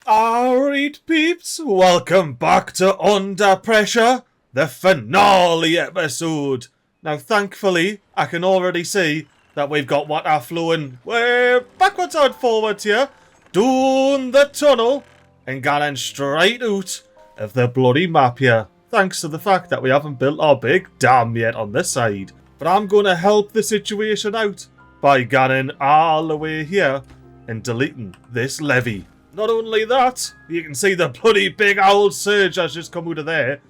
Alright peeps, welcome back to Under Pressure, the finale episode. Now thankfully, I can already see that we've got water flowing way backwards and forwards here, down the tunnel, and getting straight out of the bloody map here, thanks to the fact that we haven't built our big dam yet on this side. But I'm going to help the situation out by getting all the way here and deleting this levee. Not only that, you can see the bloody big old surge has just come out of there.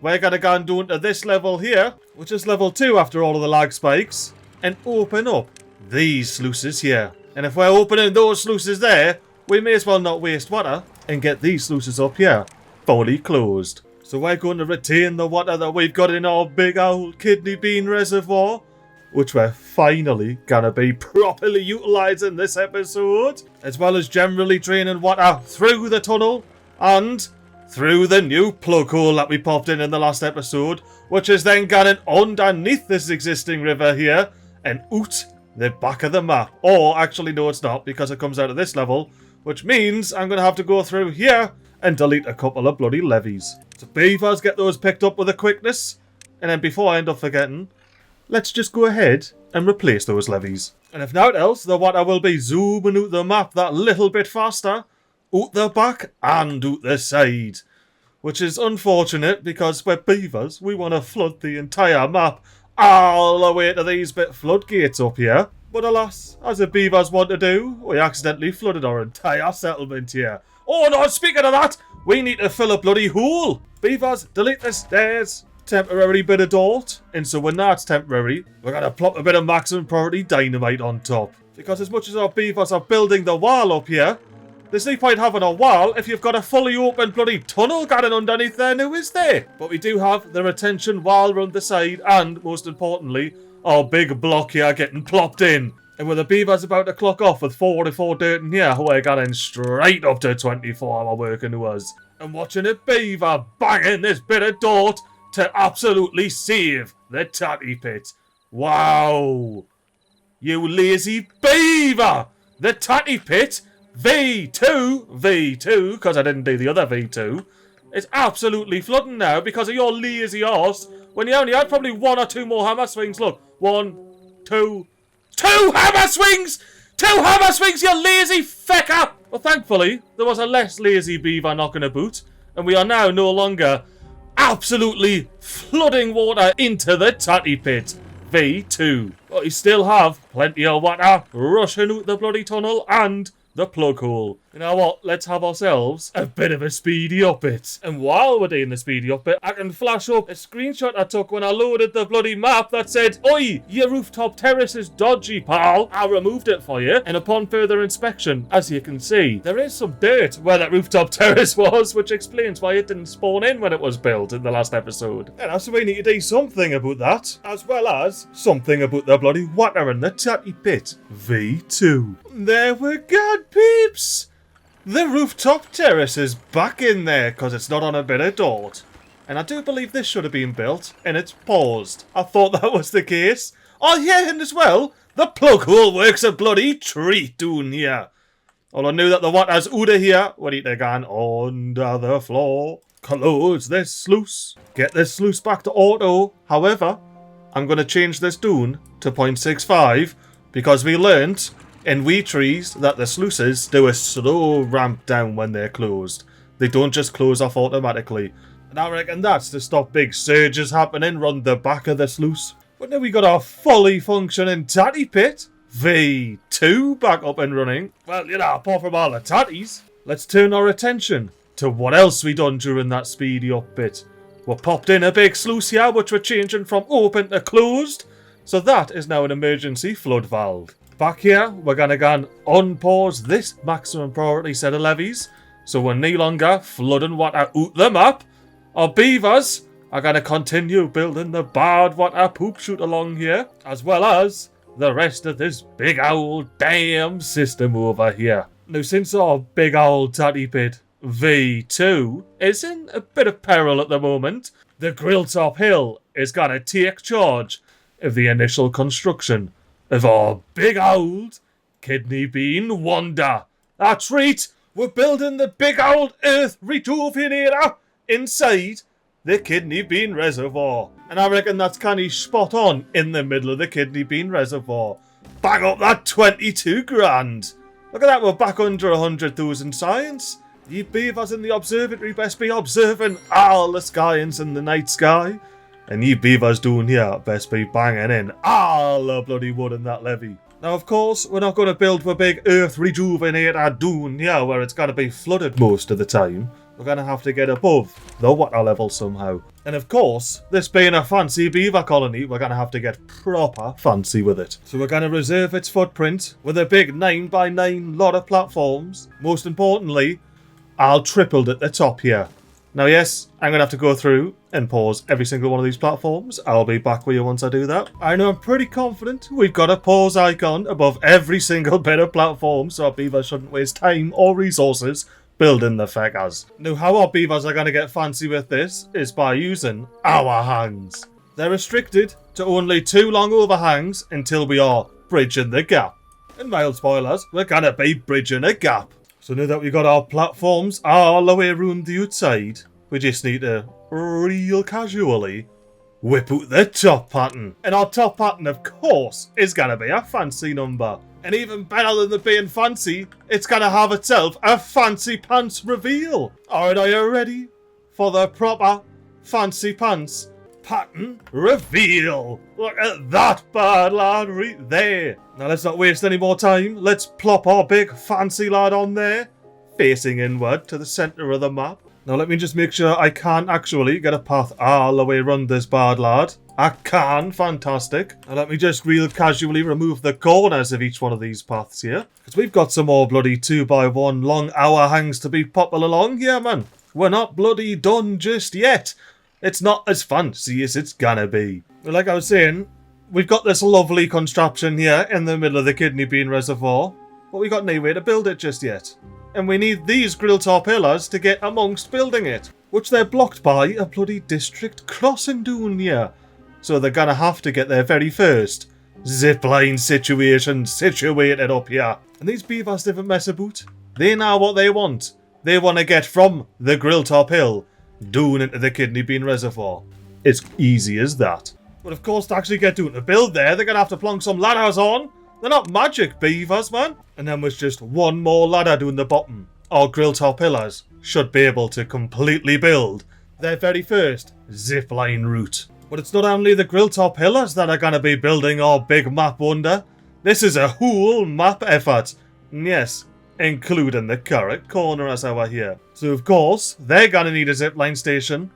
We're going to go down to this level here, which is level 2 after all of the lag spikes, and open up these sluices here. And if we're opening those sluices there, we may as well not waste water and get these sluices up here fully closed. So we're going to retain the water that we've got in our big old kidney bean reservoir, which we're finally gonna be properly utilising this episode, as well as generally draining water through the tunnel and through the new plug hole that we popped in the last episode, which is then going underneath this existing river here and out the back of the map. Or actually no, it's not, because it comes out of this level, which means I'm gonna have to go through here and delete a couple of bloody levees. So beavers, get those picked up with a quickness, and then before I end up forgetting, let's just go ahead and replace those levees. And if not else, the water will be zooming out the map that little bit faster, out the back and out the side. Which is unfortunate because we're beavers, we want to flood the entire map all the way to these bit floodgates up here. But alas, as the beavers want to do, we accidentally flooded our entire settlement here. Oh no, speaking of that, we need to fill a bloody hole. Beavers, delete the stairs. Temporary bit of dirt, and so when that's temporary, we're going to plop a bit of maximum priority dynamite on top. Because as much as our beavers are building the wall up here, there's no point having a wall if you've got a fully open bloody tunnel going underneath there now, is there? But we do have the retention wall around the side, and most importantly, our big block here getting plopped in. And with the beavers about to clock off with 44 dirt in here, we're getting straight up to 24-hour working hours. And watching a beaver banging this bit of dirt to absolutely save the tatty pit. Wow. You lazy beaver. The tatty pit, V2, because I didn't do the other V2, is absolutely flooding now because of your lazy arse when you only had probably 1 or 2 more hammer swings. Look, 1, 2, 2 hammer swings! 2 hammer swings, you lazy fecker! Well, thankfully, there was a less lazy beaver knocking about, and we are now no longer absolutely flooding water into the tatty pit, V2. But you still have plenty of water rushing out the bloody tunnel and the plug hole. You know what, let's have ourselves a bit of a speedy up it. And while we're doing the speedy up it, I can flash up a screenshot I took when I loaded the bloody map that said, "Oi, your rooftop terrace is dodgy, pal." I removed it for you, and upon further inspection, as you can see, there is some dirt where that rooftop terrace was, which explains why it didn't spawn in when it was built in the last episode. And so we need to do something about that, as well as something about the bloody water in the tatty pit, V2. There we go, peeps! The rooftop terrace is back in there because it's not on a bit of dirt. And I do believe this should have been built, and it's paused. I thought that was the case. Oh yeah, and as well, the plug hole works a bloody treat down here. Well, I knew that the water's out of here. We need to go under the floor. Close this sluice. Get this sluice back to auto. However, I'm going to change this down to 0.65 because we learnt in wee trees that the sluices do a slow ramp down when they're closed. They don't just close off automatically. And I reckon that's to stop big surges happening round the back of the sluice. But now we got our fully functioning tatty pit, V2, back up and running. Well, you know, apart from all the tatties, let's turn our attention to what else we done during that speedy up bit. We popped in a big sluice here, which we're changing from open to closed. So that is now an emergency flood valve. Back here, we're going to go and unpause this maximum priority set of levees, so we're no longer flooding water out the map. Our beavers are going to continue building the bad water poop chute along here, as well as the rest of this big old damn system over here. Now, since our big old tatty pit V2 is in a bit of peril at the moment, the Grilltop Hill is going to take charge of the initial construction of our big old kidney bean wonder. A treat We're building the big old Earth Recultivator inside the kidney bean reservoir. And I reckon that's kind of spot on in the middle of the kidney bean reservoir. Bang up that 22 grand. Look at that, we're back under 100,000 science. You beavers in the observatory best be observing all the skies in the night sky. And you beavers down here best be banging in all the bloody wood in that levee. Now, of course, we're not going to build the big Earth Rejuvenator down here where it's going to be flooded most of the time. We're going to have to get above the water level somehow. And of course, this being a fancy beaver colony, we're going to have to get proper fancy with it. So we're going to reserve its footprint with a big 9x9 lot of platforms. Most importantly, I'll tripled at the top here. Now yes, I'm going to have to go through and pause every single one of these platforms. I'll be back with you once I do that. I know I'm pretty confident we've got a pause icon above every single bit of platform, so our beavers shouldn't waste time or resources building the figures. Now how our beavers are going to get fancy with this is by using our hangs. They're restricted to only 2 long overhangs until we are bridging the gap. And mild spoilers, we're going to be bridging a gap. So now that we've got our platforms all the way around the outside, we just need to real casually whip out the top pattern. And our top pattern, of course, is going to be a fancy number. And even better than the being fancy, it's going to have itself a fancy pants reveal. Alright, are you ready for the proper fancy pants pattern reveal? Look at that bad lad right there. Now let's not waste any more time. Let's plop our big fancy lad on there, facing inward to the centre of the map. Now let me just make sure I can actually get a path all the way around this bad lad. I can, fantastic. Now let me just real casually remove the corners of each one of these paths here. Because we've got some more bloody 2x1 long hour hangs to be popping along here, man. We're not bloody done just yet. It's not as fancy as it's gonna be. Like I was saying, we've got this lovely contraption here in the middle of the kidney bean reservoir, but we got no way to build it just yet. And we need these grill top pillars to get amongst building it, which they're blocked by a bloody district crossing down here. So they're gonna have to get their very first zipline situation situated up here. And these beavers didn't mess about. They know what they want. They want to get from the grill top hill down into the kidney bean reservoir. It's easy as that. But of course, to actually get down to build there, they're gonna have to plonk some ladders on. They're not magic beavers, man. And then with just one more ladder down the bottom, our grill top pillars should be able to completely build their very first zipline route. But it's not only the grill top pillars that are gonna be building our big map wonder. This is a whole map effort. And yes, including the current corner as over here. So of course, they're gonna need a zipline station.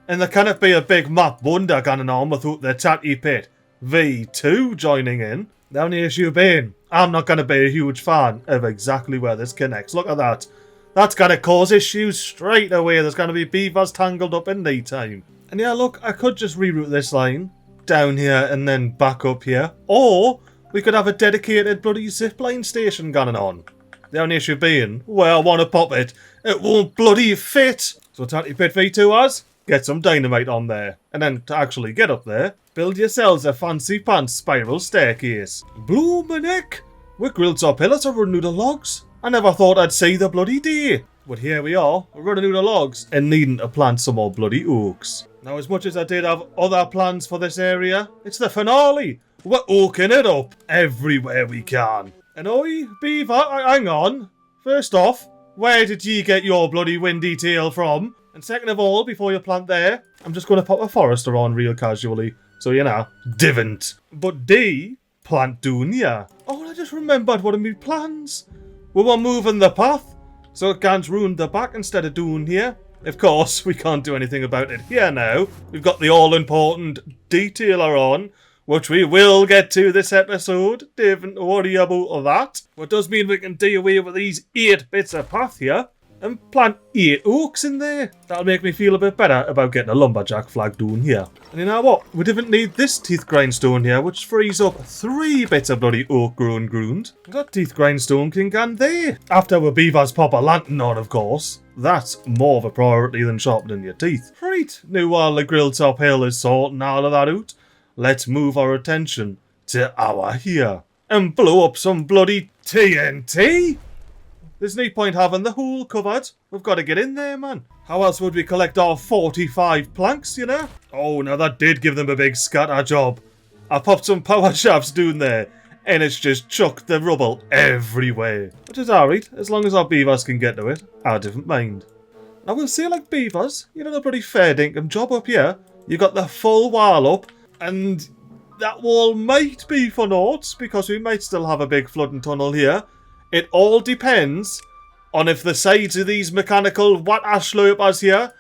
And there cannot be a big map wonder going on without the Tatty Pit V2 joining in. The only issue being, I'm not going to be a huge fan of exactly where this connects. Look at that. That's going to cause issues straight away. There's going to be beavers tangled up in daytime. And yeah, look, I could just reroute this line down here and then back up here. Or we could have a dedicated bloody zipline station going on. The only issue being, where I want to pop it, it won't bloody fit. So Tatty Pit V2 has, get some dynamite on there. And then to actually get up there, build yourselves a fancy pants spiral staircase. Bloomin' heck! With grill top pillars are running out of logs. I never thought I'd see the bloody day. But here we are, running out of logs and needing to plant some more bloody oaks. Now as much as I did have other plans for this area, it's the finale. We're oaking it up everywhere we can. And oi, beaver, hang on. First off, where did ye get your bloody windy tail from? And second of all, before you plant there, I'm just going to pop a forester on real casually. So, you know, divn't. But D, plant Dunia. Oh, I just remembered one of my plans. We were moving the path, so it can't ruin the back instead of doing here. Of course, we can't do anything about it here now. We've got the all-important detailer on, which we will get to this episode. Don't worry about that. What does mean we can do away with these 8 bits of path here and plant 8 oaks in there. That'll make me feel a bit better about getting a lumberjack flag down here. And you know what? We didn't need this teeth grindstone here, which frees up 3 bits of bloody oak grown ground. That teeth grindstone can go there. After our beavers pop a lantern on, of course. That's more of a priority than sharpening your teeth. Right, now while the grill top hill is sorting all of that out, let's move our attention to our here and blow up some bloody TNT. There's no point having the hole covered. We've got to get in there, man. How else would we collect our 45 planks, you know? Oh, now that did give them a big scatter job. I popped some power shafts down there, and it's just chucked the rubble everywhere. Which is alright, as long as our beavers can get to it. I don't mind. Now we'll say like beavers, you know, a pretty fair dinkum job up here. You got the full wall up, and that wall might be for naught, because we might still have a big flooding tunnel here. It all depends on if the sides of these mechanical water slurpers here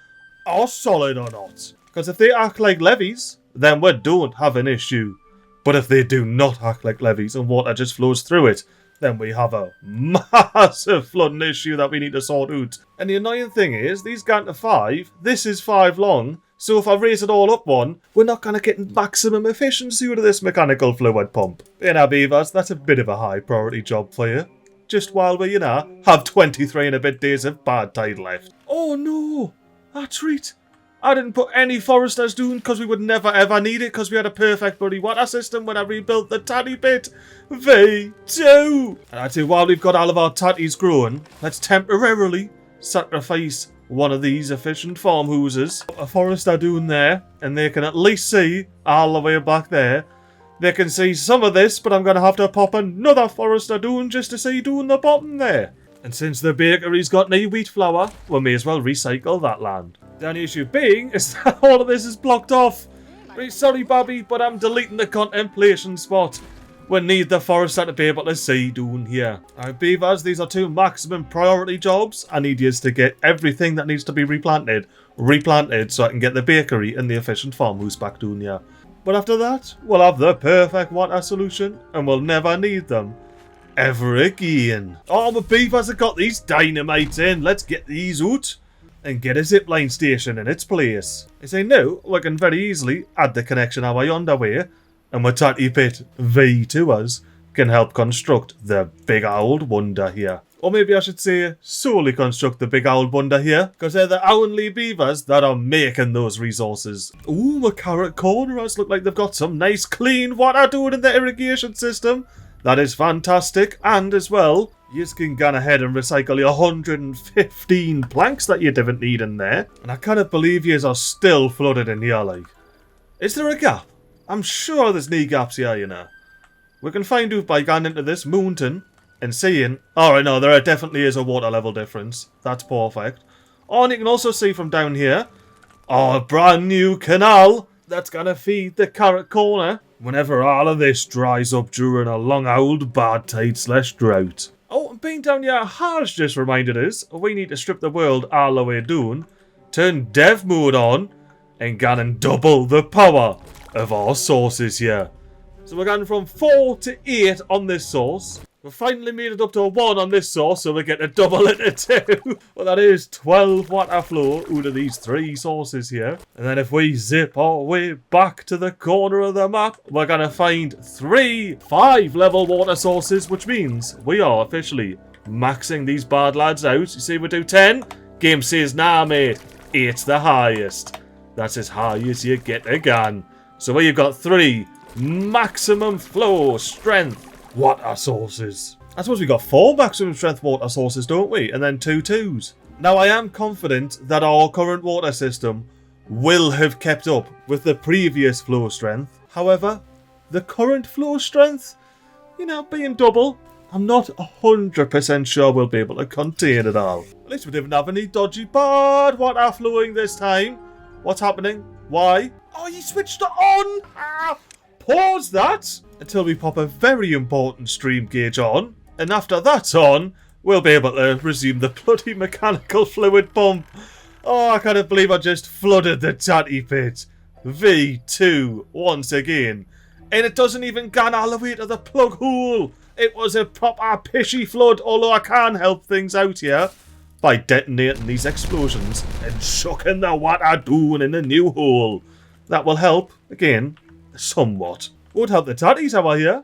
are solid or not. Because if they act like levees, then we don't have an issue. But if they do not act like levees and water just flows through it, then we have a massive flooding issue that we need to sort out. And the annoying thing is, these going to 5, this is 5 long, so if I raise it all up one, we're not going to get maximum efficiency out of this mechanical fluid pump. You know, beavers, that's a bit of a high priority job for you. Just while we, you know, have 23 and a bit days of bad tide left. Oh no! That's right. I didn't put any foresters down because we would never ever need it because we had a perfect bloody water system when I rebuilt the tatty pit. V2! And I tell you, while we've got all of our tatties growing, let's temporarily sacrifice one of these efficient farmhouses. A forester down there, and they can at least see all the way back there. They can see some of this, but I'm going to have to pop another forester down just to see down the bottom there. And since the bakery's got no wheat flour, we may as well recycle that land. The only issue being is that all of this is blocked off. Very sorry, Bobby, but I'm deleting the contemplation spot. We need the forester to be able to see down here. Now, beavers, these are 2 maximum priority jobs. I need you to get everything that needs to be replanted so I can get the bakery and the efficient farmhouse back down here. But after that, we'll have the perfect water solution and we'll never need them ever again. Oh, the beavers have got these dynamites in. Let's get these out and get a zipline station in its place. As I know, we can very easily add the connection our yonder way, and my tatty pit V2ers can help construct the big old wonder here. Or maybe I should say solely construct the big old wonder here, because they're the only beavers that are making those resources. Ooh, my carrot corners look like they've got some nice clean water doing in the irrigation system. That is fantastic, and as well, you can go ahead and recycle your 115 planks that you didn't need in there. And I cannot believe yous are still flooded in here, like. Is there a gap? I'm sure there's no gaps here, you know. We can find out by going into this mountain and seeing... Alright, no, there definitely is a water level difference. That's perfect. Oh, and you can also see from down here, a brand new canal that's gonna feed the carrot corner whenever all of this dries up during a long old bad tide/drought. Oh, and being down here has just reminded us we need to strip the world all the way down, turn dev mode on, and go and double the power of our sources here. So we're going from 4 to 8 on this source. We've finally made it up to a 1 on this source, so we get to double it to 2. Well, that is 12 water flow out of these 3 sources here. And then if we zip our way back to the corner of the map, we're going to find 3 5-level water sources, which means we are officially maxing these bad lads out. You see, we do 10. Game says, nah, mate, 8's the highest. That's as high as you get again. So where you've got 3 maximum flow strength water sources. I suppose we got 4 maximum strength water sources, don't we? And then 2 2s. Now, I am confident that our current water system will have kept up with the previous flow strength. However, the current flow strength, you know, being double, I'm not 100% sure we'll be able to contain it all. At least we didn't have any dodgy bad water flowing this time. What's happening? Why? Oh, you switched it on! Ah, pause that until we pop a very important stream gauge on. And after that's on, we'll be able to resume the bloody mechanical fluid pump. Oh, I can't believe I just flooded the tatty pit. V2 once again. And it doesn't even go all the way to the plug hole. It was a proper pishy flood, although I can help things out here by detonating these explosions and chucking the water down in the new hole. That will help, again, somewhat. Won't help the tatties over here,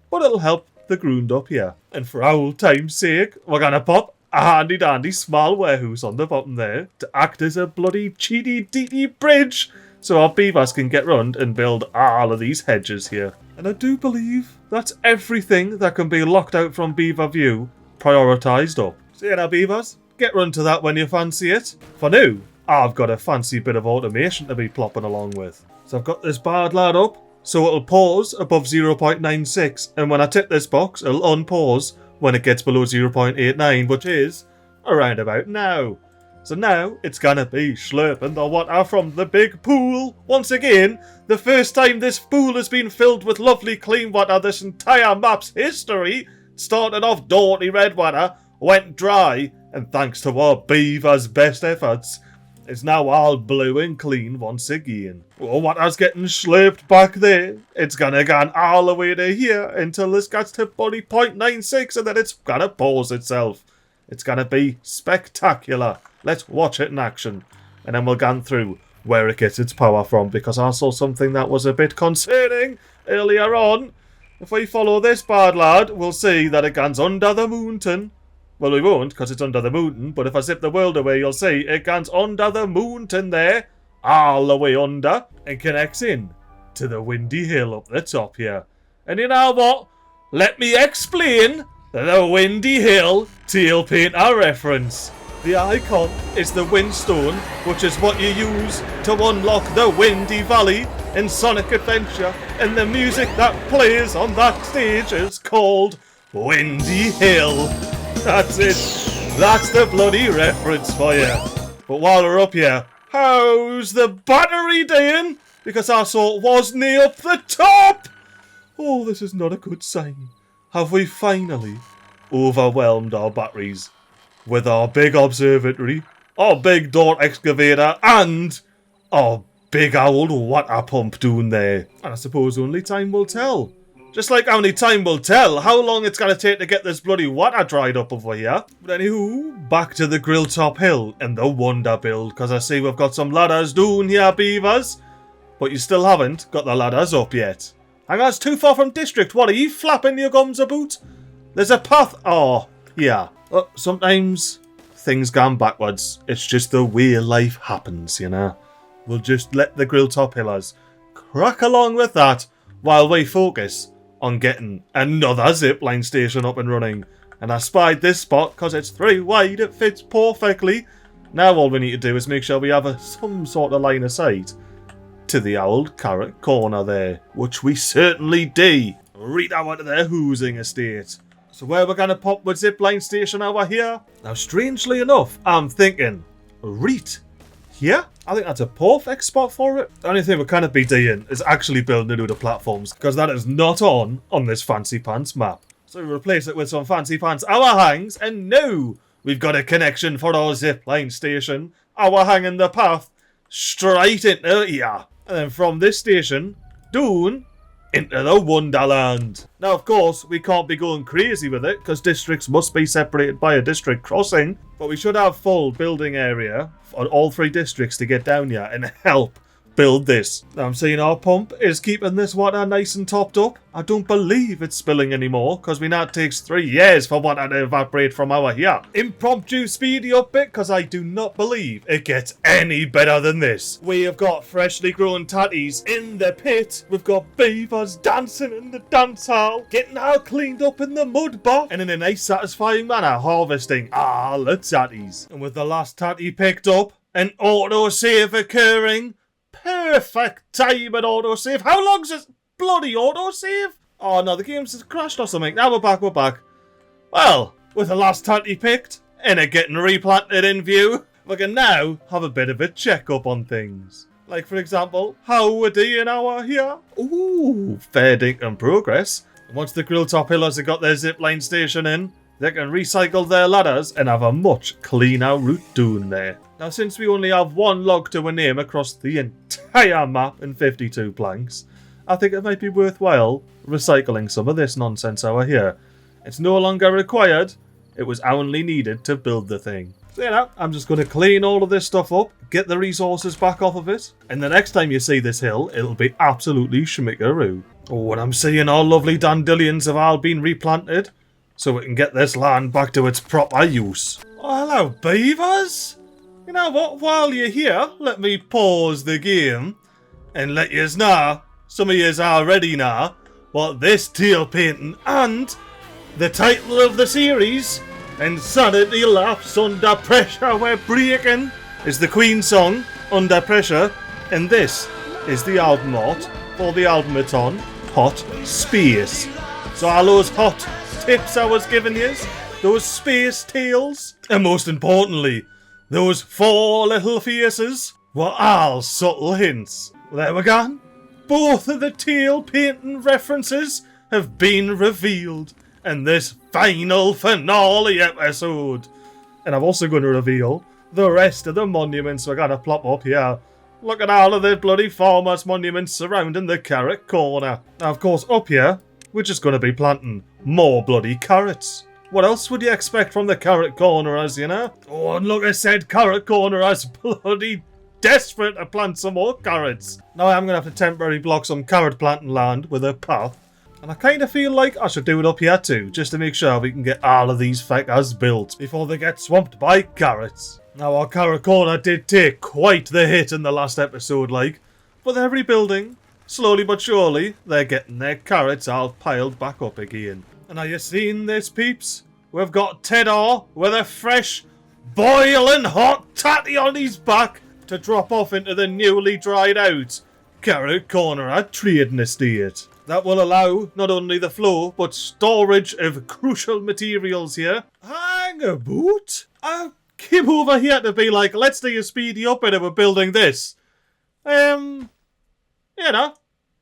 but it'll help the ground up here. And for old time's sake, we're gonna pop a handy dandy small warehouse on the bottom there to act as a bloody cheaty deety bridge so our beavers can get round and build all of these hedges here. And I do believe that's everything that can be locked out from beaver view prioritised up. So yeah, now beavers, get run to that when you fancy it. For now, I've got a fancy bit of automation to be plopping along with. So I've got this bard lad up, so it'll pause above 0.96, and when I tick this box, it'll unpause when it gets below 0.89, which is around about now. So now, it's gonna be slurping the water from the big pool. Once again, the first time this pool has been filled with lovely clean water this entire map's history. Started off dirty red water, went dry, and thanks to our beavers' best efforts, it's now all blue and clean once again. Well, water's getting slurped back there. It's gonna go all the way to here until this gets to 0.96, and then it's gonna pause itself. It's gonna be spectacular. Let's watch it in action, and then we'll go through where it gets its power from, because I saw something that was a bit concerning earlier on. If we follow this bad lad, we'll see that it goes under the mountain. Well, we won't, because it's under the mountain, but if I zip the world away, you'll see it goes under the mountain there, all the way under, and connects in to the windy hill up the top here. And you know what? Let me explain the windy hill tail painter reference. The icon is the windstone, which is what you use to unlock the windy valley in Sonic Adventure, and the music that plays on that stage is called Windy Hill. That's it. That's the bloody reference for you. But while we're up here, how's the battery doing? Because I saw it wasn't up the top. Oh, this is not a good sign. Have we finally overwhelmed our batteries with our big observatory, our big door excavator, and our big old water pump down there? And I suppose only time will tell. Just like only time will tell how long it's going to take to get this bloody water dried up over here. But anywho, back to the grill top hill and the wonder build, because I see we've got some ladders down here, beavers. But you still haven't got the ladders up yet. Hang on, it's too far from district. What, are you flapping your gums about? There's a path. Oh, yeah. Sometimes things go backwards. It's just the way life happens, you know. We'll just let the grill top hillers crack along with that while we focus on getting another zipline station up and running. And I spied this spot because it's 3 wide, it fits perfectly. Now all we need to do is make sure we have some sort of line of sight to the old carrot corner there, which we certainly do. Right out to the housing estate. So where we're going to pop with zipline station over here? Now strangely enough, I'm thinking, right here? I think that's a perfect spot for it. The only thing we can't be doing is actually building a load of platforms, because that is not on this Fancy Pants map. So we replace it with some Fancy Pants hour hangs, and now we've got a connection for our zipline station. Hour hanging the path straight into here. And then from this station, down into the Wonderland. Now, of course, we can't be going crazy with it, because districts must be separated by a district crossing. But we should have full building area on all 3 districts to get down here and help build this. Now, I'm seeing our pump is keeping this water nice and topped up. I don't believe it's spilling anymore, because we know it takes 3 years for water to evaporate from our here. Impromptu speedy up bit, because I do not believe it gets any better than this. We have got freshly grown tatties in the pit. We've got beavers dancing in the dance hall, getting all cleaned up in the mud bar, and in a nice satisfying manner harvesting all the tatties. And with the last tatty picked up, an autosave occurring. Perfect time at autosave. How long's this bloody autosave? Oh no, the game's just crashed or something. Now we're back. Well, with the last tatty picked and it getting replanted in view, we can now have a bit of a check-up on things. Like, for example, how we're doing our here. Ooh, fair dink and progress. And once the grill top hillers have got their zipline station in, they can recycle their ladders and have a much cleaner route down there. Now, since we only have 1 log to a name across the entire map in 52 planks, I think it might be worthwhile recycling some of this nonsense over here. It's no longer required, it was only needed to build the thing. So, you know, I'm just going to clean all of this stuff up, get the resources back off of it, and the next time you see this hill, it'll be absolutely schmickaroo. Oh, and I'm seeing our lovely dandelions have all been replanted, so we can get this land back to its proper use. Oh, hello, beavers! You know what, while you're here, let me pause the game and let yous know, some of yous already know, what this tail painting and the title of the series Insanity laughs under pressure, we're breaking is the Queen song, Under Pressure, and this is the album art for the albumaton, Hot Space. So all those hot tips I was giving you, those space tales, and most importantly, those 4 little faces were all subtle hints. There we go. Both of the tail painting references have been revealed in this final finale episode. And I'm also going to reveal the rest of the monuments we're going to plop up here. Look at all of the bloody farmers' monuments surrounding the carrot corner. Now, of course, up here, we're just going to be planting more bloody carrots. What else would you expect from the carrot cornerers, you know? Oh, and look, I said carrot cornerers bloody desperate to plant some more carrots. Now I'm going to have to temporarily block some carrot planting land with a path. And I kind of feel like I should do it up here too, just to make sure we can get all of these feckers built before they get swamped by carrots. Now our carrot corner did take quite the hit in the last episode, like, but they're rebuilding. Slowly but surely, they're getting their carrots all piled back up again. And are you seeing this, peeps? We've got Tedor with a fresh, boiling hot tatty on his back to drop off into the newly dried out carrot corner trading estate. That will allow not only the flow, but storage of crucial materials here. Hang about! I came over here to be like, let's do a speedy up it if we're building this. You know,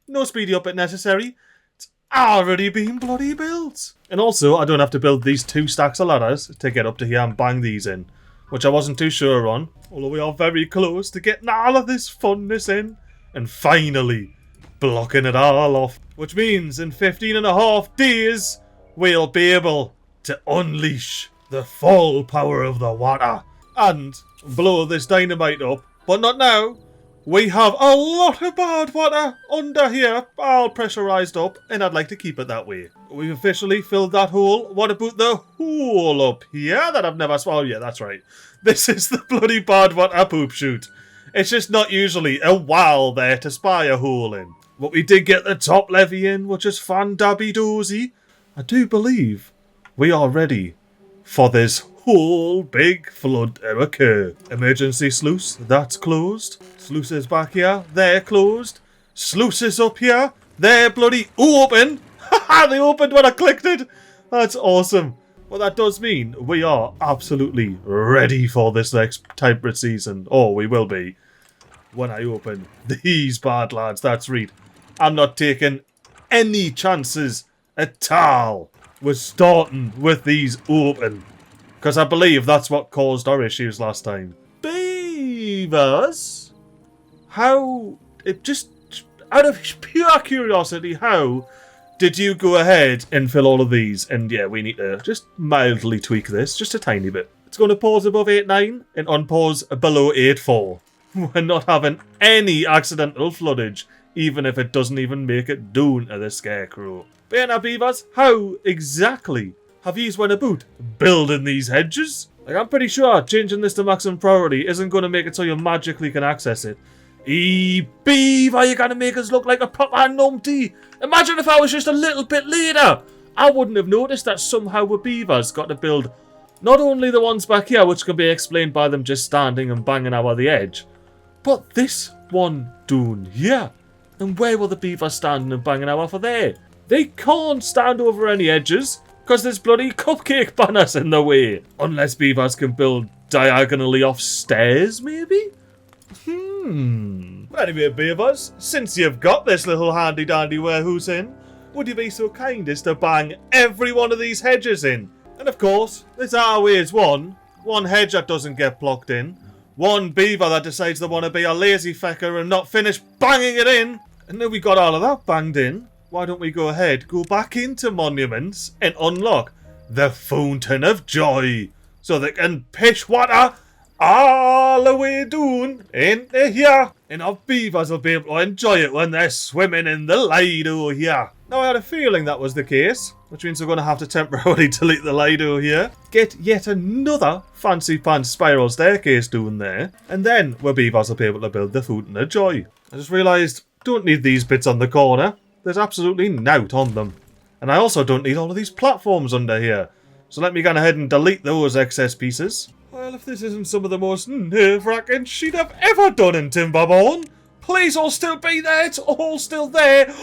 no speedy up it necessary. It's already been bloody built. And also, I don't have to build these 2 stacks of ladders to get up to here and bang these in, which I wasn't too sure on, although we are very close to getting all of this funness in, and finally blocking it all off. Which means in 15.5 days, we'll be able to unleash the full power of the water and blow this dynamite up. But not now. We have a lot of bad water under here, all pressurised up, and I'd like to keep it that way. We've officially filled that hole. What about the hole up here that I've never swallowed? Yeah, that's right. This is the bloody bad water poop chute. It's just not usually a wall there to spy a hole in. But we did get the top levee in, which is fan-dabby-dozy. I do believe we are ready for this whole big flood to occur. Emergency sluice, that's closed. Sluices back here, they're closed. Sluices up here, they're bloody open. Haha, they opened when I clicked it. That's awesome. Well, that does mean we are absolutely ready for this next temperate season. Or we will be when I open these bad lads. That's right. I'm not taking any chances at all. We're starting with these open, because I believe that's what caused our issues last time. Beavers? How... just out of pure curiosity, how did you go ahead and fill all of these? And yeah, we need to just mildly tweak this, just a tiny bit. It's going to pause above 8.9 and unpause below 8.4. We're not having any accidental floodage, even if it doesn't even make it down to the scarecrow. But yeah, now, Beavers, how exactly have you went about building these hedges? Like, I'm pretty sure changing this to maximum priority isn't going to make it so you magically can access it. Beaver, you're going to make us look like a proper numpty. Imagine if I was just a little bit later. I wouldn't have noticed that somehow the Beavers got to build not only the ones back here, which can be explained by them just standing and banging out of the edge, but this one down here. And where were the Beavers standing and banging out of there? They can't stand over any edges, because there's bloody cupcake banners in the way. Unless Beavers can build diagonally off stairs, maybe? Anyway, Beavers, since you've got this little handy-dandy warehouse in, would you be so kind as to bang every one of these hedges in? And of course, there's always one hedge that doesn't get blocked in, one Beaver that decides they want to be a lazy fecker and not finish banging it in. And then we got all of that banged in. Why don't we go ahead, go back into monuments and unlock the Fountain of Joy, so they can pish water all the way down into here. And our Beavers will be able to enjoy it when they're swimming in the Lido here. Now, I had a feeling that was the case, which means we're going to have to temporarily delete the Lido here, get yet another fancy pants spiral staircase down there, and then our Beavers will be able to build the Fountain of Joy. I just realised, don't need these bits on the corner. There's absolutely nought on them. And I also don't need all of these platforms under here. So let me go ahead and delete those excess pieces. Well, if this isn't some of the most nerve-wracking shit I've ever done in Timberborn, please all still be there, it's all still there,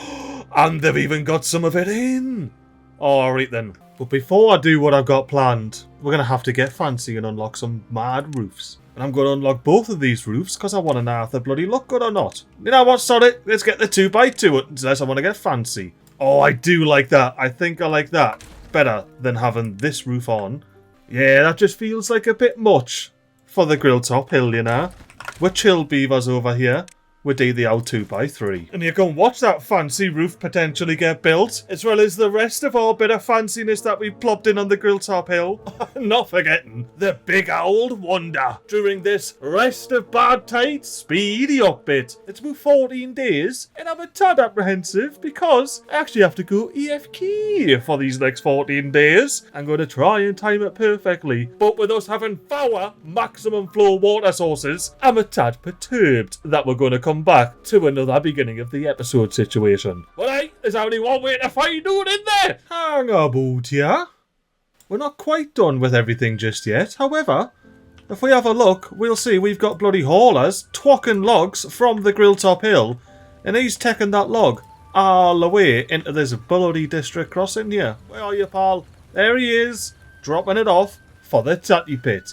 and they've even got some of it in. Alright then, but before I do what I've got planned, we're going to have to get fancy and unlock some mad roofs. And I'm going to unlock both of these roofs because I want to know if they bloody look good or not. You know what, sorry, let's get the 2x2 unless I want to get fancy. Oh, I do like that. I think I like that better than having this roof on. Yeah, that just feels like a bit much for the grill top hill, you know. We're chill beavers over here. We do the old 2x3. And you can watch that fancy roof potentially get built, as well as the rest of our bit of fanciness that we plopped in on the grill top hill. Not forgetting the big old wonder during this rest of bad tide speedy up bit. It's about 14 days, and I'm a tad apprehensive because I actually have to go EFK for these next 14 days. I'm going to try and time it perfectly, but with us having 4 maximum flow water sources, I'm a tad perturbed that we're going to come back to another beginning of the episode situation. But hey, there's only one way to find out in there! Hang about here. We're not quite done with everything just yet. However, if we have a look, we'll see we've got bloody haulers twocking logs from the grill top hill, and he's taking that log all the way into this bloody district crossing here. Where are you, pal? There he is, dropping it off for the tatty pit.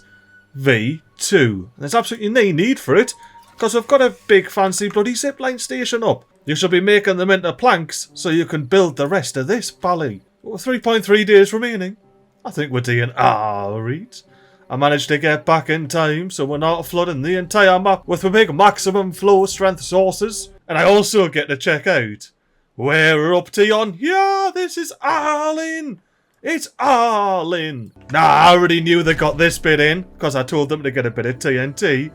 V2. There's absolutely no need for it, because we've got a big fancy bloody zipline station up. You should be making them into planks so you can build the rest of this valley. 3.3 days remaining. I think we're doing alright. I managed to get back in time so we're not flooding the entire map with the big maximum flow strength sources. And I also get to check out where we're up to on. Yeah, this is all in. It's all in. Nah, I already knew they got this bit in because I told them to get a bit of TNT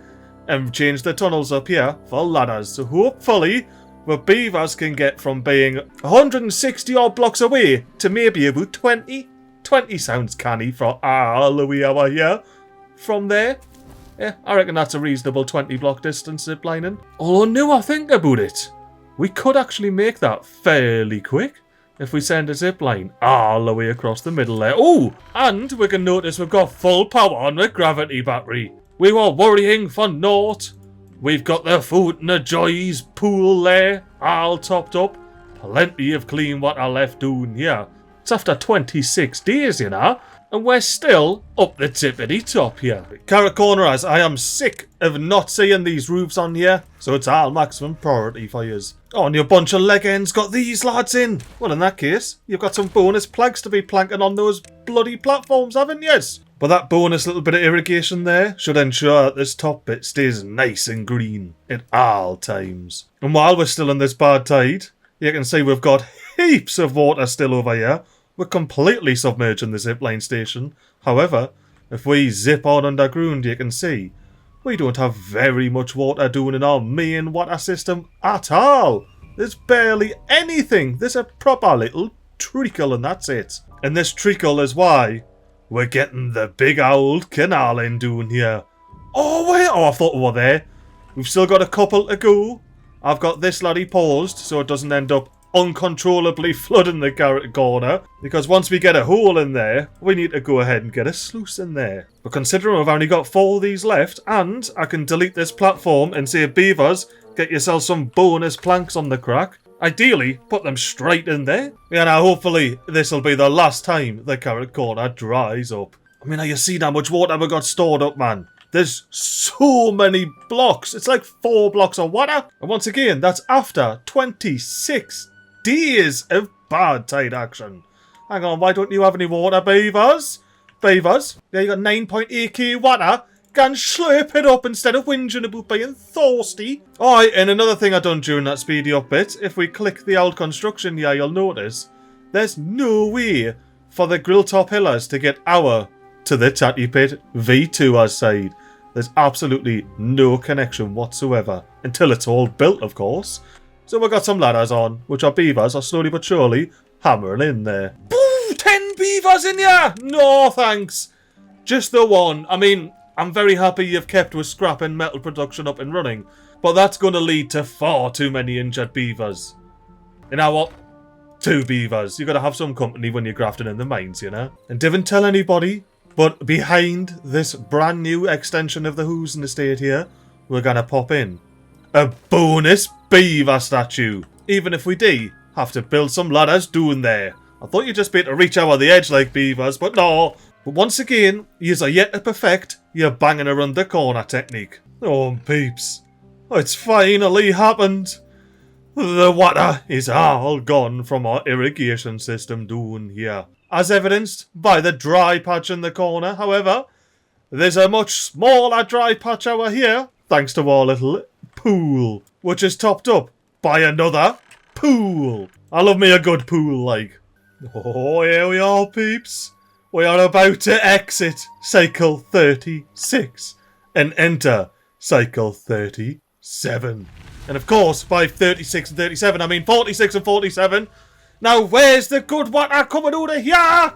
and change the tunnels up here for ladders. So hopefully the beavers can get from being 160 odd blocks away to maybe about 20. 20 sounds canny for all the way over here. From there, yeah, I reckon that's a reasonable 20 block distance ziplining. Although now I think about it, we could actually make that fairly quick if we send a zipline all the way across the middle there. Oh, and we can notice we've got full power on the gravity battery. We were worrying for naught. We've got the food and the joys pool there, all topped up. Plenty of clean water left down here. It's after 26 days, you know, and we're still up the tippity top here. Carrot Cornerers, I am sick of not seeing these roofs on here, so it's all maximum priority for yous. Oh, and your bunch of leg ends got these lads in. Well, in that case, you've got some bonus planks to be planking on those bloody platforms, haven't yous? But that bonus little bit of irrigation there should ensure that this top bit stays nice and green at all times. And while we're still in this bad tide, you can see we've got heaps of water still over here. We're completely submerging the zipline station. However, if we zip on underground, you can see we don't have very much water down in our main water system at all. There's barely anything. There's a proper little trickle and that's it. And this trickle is why we're getting the big old canal in down here. Oh, wait. Oh, I thought we were there. We've still got a couple to go. I've got this laddie paused so it doesn't end up uncontrollably flooding the carrot corner, because once we get a hole in there, we need to go ahead and get a sluice in there. But considering we've only got 4 of these left, and I can delete this platform and say, beavers, get yourself some bonus planks on the crack. Ideally, put them straight in there. Yeah, now hopefully this will be the last time the carrot corner dries up. I mean, you see how much water we got stored up, man. There's so many blocks. It's like 4 blocks of water. And once again, that's after 26 days of bad tide action. Hang on, why don't you have any water, beavers? Beavers, yeah, you got 9.8k water. Can slurp it up instead of whinging about being thirsty. Alright, and another thing I done during that speedy up bit, if we click the old construction here, you'll notice there's no way for the grill top hillers to get our to the tatty pit V2 side. There's absolutely no connection whatsoever until it's all built, of course. So we've got some ladders on, which our beavers are slowly but surely hammering in there. Boo! 10 beavers in here! No thanks. Just the one. I mean, I'm very happy you've kept with scrap and metal production up and running, but that's going to lead to far too many injured beavers. You know what? two beavers. You gotta have some company when you're grafting in the mines, you know? And didn't tell anybody, but behind this brand new extension of the Housing Estate here, we're gonna pop in a bonus beaver statue. Even if we do have to build some ladders doing there. I thought you'd just be able to reach over the edge like beavers, but no. But once again, yous are yet to perfect your banging around the corner technique. Oh, peeps. It's finally happened. The water is all gone from our irrigation system down here. As evidenced by the dry patch in the corner, however, there's a much smaller dry patch over here, thanks to our little pool, which is topped up by another pool. I love me a good pool, like. Oh, here we are, peeps. We are about to exit cycle 36 and enter cycle 37. And of course, by 36 and 37, I mean 46 and 47. Now, where's the good water coming out of here?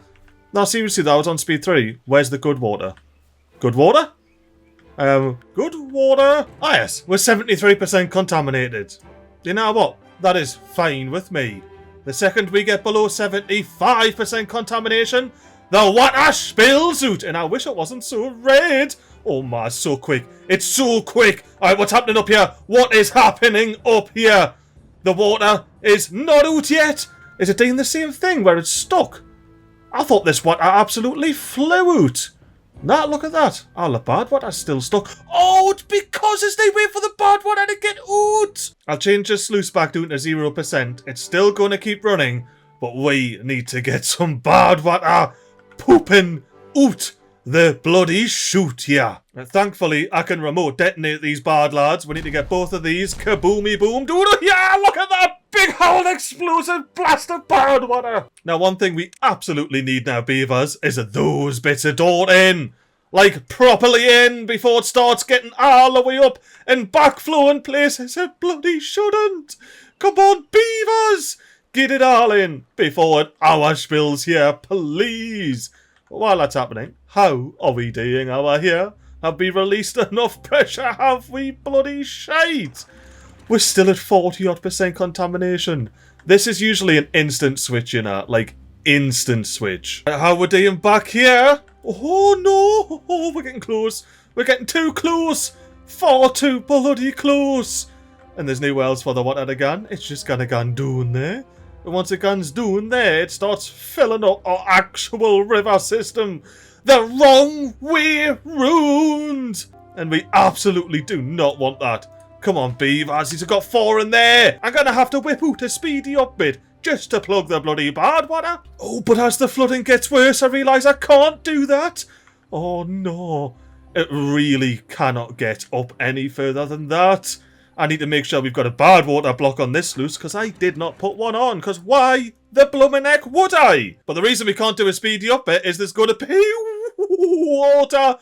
No, seriously though, I was on speed 3. Where's the good water? Good water? Good water. Ah, yes, we're 73% contaminated. You know what? That is fine with me. The second we get below 75% contamination, the water spills out. And I wish it wasn't so red. Oh my, so quick. It's so quick. Alright, what's happening up here? What is happening up here? The water is not out yet. Is it doing the same thing where it's stuck? I thought this water absolutely flew out. Nah, look at that. Oh, the bad water's still stuck. Oh, it's because as they wait for the bad water to get out. I'll change the sluice back down to 0%. It's still going to keep running, but we need to get some bad water pooping out the bloody chute here. And thankfully, I can remote detonate these bad lads. We need to get both of these. Kaboomy boom. Yeah, look at that big old explosive blast of bad water. Now, one thing we absolutely need now, beavers, is those bits of dirt in. Like, properly in before it starts getting all the way up and backflowing places it bloody shouldn't. Come on, beavers. Get it all in before it hour spills here, please. While that's happening, how are we doing over here? Have we released enough pressure? Have we bloody shite? We're still at 40% contamination. This is usually an instant switch, you know, like instant switch. How we're doing back here? Oh no, oh, we're getting close. We're getting too close. Far too bloody close. And there's no else for the water to go. It's just gonna go down there. And once it goes down there, it starts filling up our actual river system the wrong way round. And we absolutely do not want that. Come on, beavers, he's got 4 in there. I'm gonna have to whip out a speedy up bit just to plug the bloody bad water. Oh, but as the flooding gets worse, I realise I can't do that. Oh no, it really cannot get up any further than that. I need to make sure we've got a bad water block on this sluice, because I did not put one on, because why the bloomin' heck would I? But the reason we can't do a speedy up bit is there's going to be water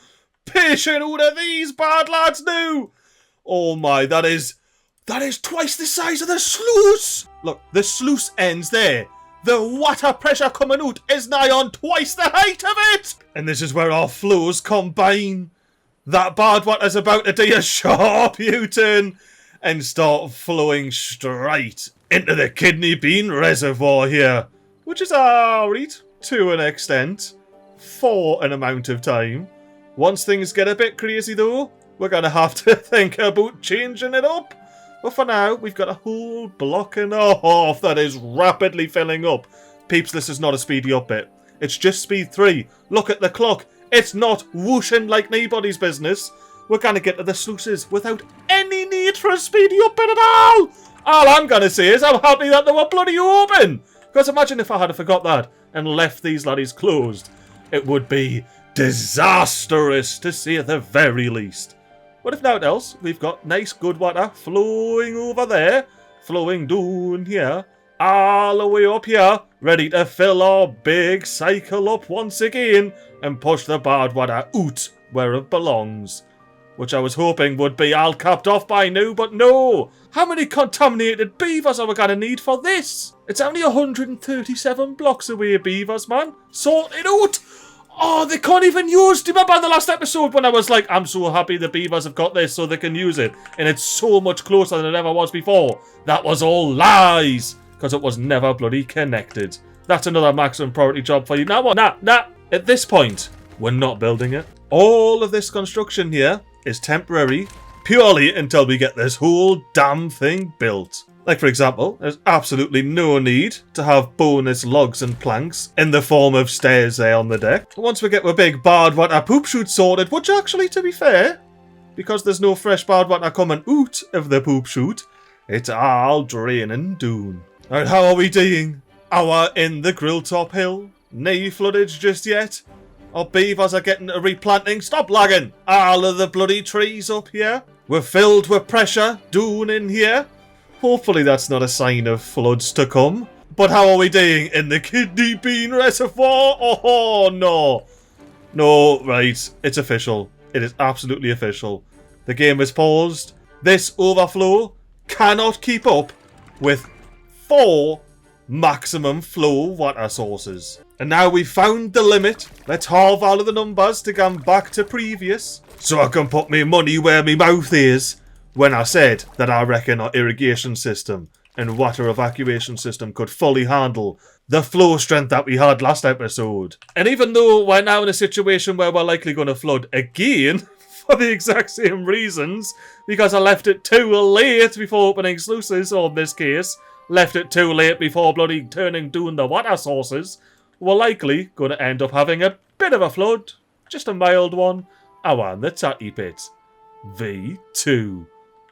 pissing out of these bad lads now. Oh my, that is twice the size of the sluice. Look, the sluice ends there. The water pressure coming out is nigh on twice the height of it. And this is where our flows combine. That bad water's about to do a sharp U-turn and start flowing straight into the kidney bean reservoir here. Which is alright, to an extent, for an amount of time. Once things get a bit crazy though, we're going to have to think about changing it up. But for now, we've got a whole block and a half that is rapidly filling up. Peeps, this is not a speedy up bit. It's just speed 3. Look at the clock. It's not whooshing like anybody's business. We're going to get to the sluices without any need for a speedy up bit at all. All I'm going to say is I'm happy that they were bloody open. Because imagine if I had forgot that and left these laddies closed. It would be disastrous to say at the very least. But if nothing else, we've got nice good water flowing over there, flowing down here, all the way up here, ready to fill our big cycle up once again and push the bad water out where it belongs. Which I was hoping would be all capped off by now, but no! How many contaminated beavers are we going to need for this? It's only 137 blocks away, beavers, man. Sort it out! Oh, they can't even use... Do you remember the last episode when I was like, I'm so happy the beavers have got this so they can use it, and it's so much closer than it ever was before? That was all lies. because it was never bloody connected. That's another maximum priority job for you. Now what? Nah. At this point, we're not building it. All of this construction here is temporary, purely until we get this whole damn thing built. Like, for example, there's absolutely no need to have bonus logs and planks in the form of stairs there on the deck. Once we get our big barred water poop chute sorted, which actually, to be fair, because there's no fresh barred water coming out of the poop chute, it's all draining down. Alright, how are we doing? Our in the grill top hill? No floodage just yet? Our beavers are getting a replanting. Stop lagging! All of the bloody trees up here. We're filled with pressure down in here. Hopefully that's not a sign of floods to come. But how are we doing in the kidney bean reservoir? Oh no. No, right. It's official. It is absolutely official. The game is paused. This overflow cannot keep up with 4 maximum flow water sources. And now we've found the limit. Let's halve all of the numbers to come back to previous, so I can put me money where me mouth is when I said that I reckon our irrigation system and water evacuation system could fully handle the flow strength that we had last episode. And even though we're now in a situation where we're likely going to flood again for the exact same reasons, because I left it too late before opening sluices, or in this case, left it too late before bloody turning down the water sources, we're likely going to end up having a bit of a flood, just a mild one, around the Tatty Pit. V2.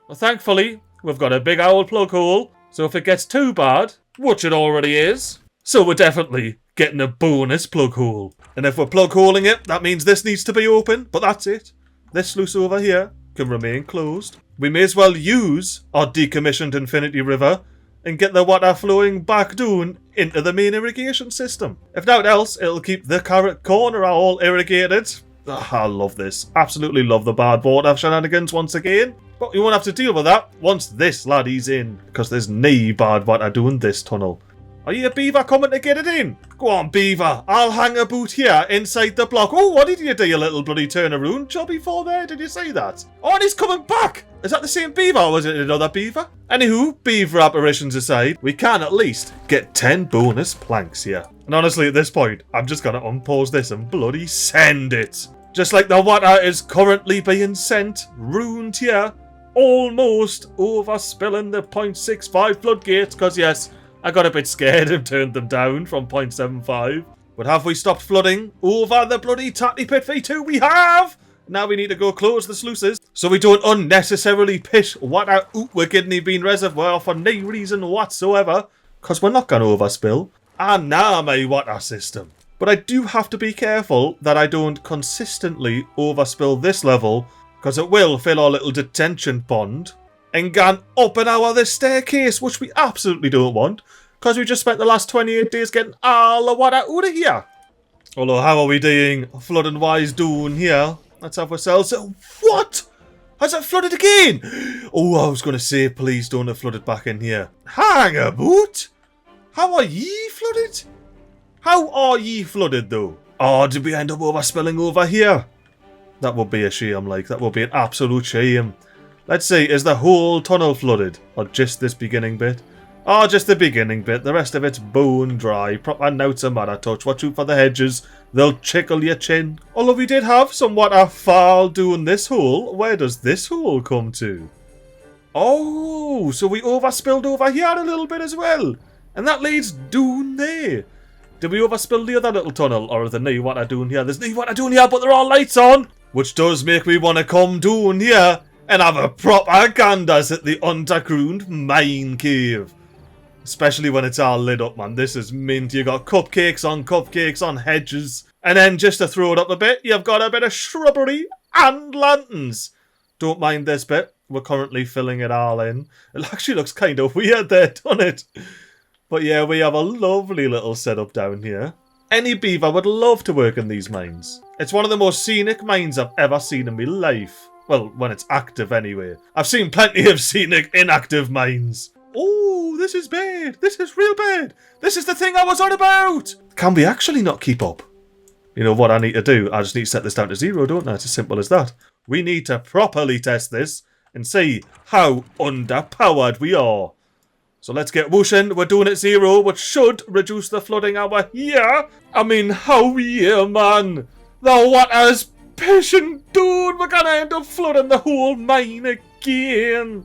Well, thankfully, we've got a big owl plug hole, so if it gets too bad, which it already is, so we're definitely getting a bonus plug hole. And if we're plug holing it, that means this needs to be open, but that's it. This sluice over here can remain closed. We may as well use our decommissioned Infinity River and get the water flowing back down into the main irrigation system. If nothing else, it'll keep the carrot corner all irrigated. Oh, I love this. Absolutely love the bad water shenanigans once again. But you won't have to deal with that once this laddie's in, because there's no bad water doing this tunnel. Are you a beaver coming to get it in? Go on, beaver. I'll hang a boot here inside the block. Oh, what did you do, you little bloody turnaround jobby for there? Did you see that? Oh, and he's coming back. Is that the same beaver, or was it another beaver? Anywho, beaver apparitions aside, we can at least get 10 bonus planks here. And honestly, at this point, I'm just going to unpause this and bloody send it. Just like the water is currently being sent, ruined here, almost overspilling the 0.65 floodgates, because yes, I got a bit scared and turned them down from 0.75. But have we stopped flooding over the bloody Tatty Pit V2? We have! Now we need to go close the sluices so we don't unnecessarily pit water out our kidney bean reservoir for no reason whatsoever, because we're not going to overspill. And now my water system. But I do have to be careful that I don't consistently overspill this level, because it will fill our little detention pond and gan up and out of the staircase, which we absolutely don't want, because we just spent the last 28 days getting all the water out of here. Although, how are we doing flooding wise down here? Let's have ourselves... What? Has it flooded again? Oh, I was going to say, please don't have flooded back in here. Hang about. How are ye flooded? How are ye flooded, though? Oh, did we end up overspilling over here? That would be a shame, like. That would be an absolute shame. Let's see, is the whole tunnel flooded? Or just this beginning bit? Oh, just the beginning bit. The rest of it's bone dry. Proper nouts a matter touch. Watch out for the hedges. They'll tickle your chin. Although we did have some water fall down this hole. Where does this hole come to? Oh, so we overspilled over here a little bit as well. And that leads down there. Did we overspill the other little tunnel? Or is there no water down here? There's no water down here, but there are lights on. Which does make me want to come down here and have a proper ganders at the underground mine cave. Especially when it's all lit up, man. This is mint. You got cupcakes on hedges. And then just to throw it up a bit, you've got a bit of shrubbery and lanterns. Don't mind this bit. We're currently filling it all in. It actually looks kind of weird there, doesn't it? But yeah, we have a lovely little setup down here. Any beaver would love to work in these mines. It's one of the most scenic mines I've ever seen in my life. Well, when it's active anyway. I've seen plenty of scenic inactive mines. Oh, this is bad. This is real bad. This is the thing I was on about. Can we actually not keep up? You know what I need to do? I just need to set this down to 0, don't I? It's as simple as that. We need to properly test this and see how underpowered we are. So let's get whooshing. We're doing it 0, which should reduce the flooding over here. I mean, how yeah, man. The water's pissing, dude. We're gonna end up flooding the whole mine again.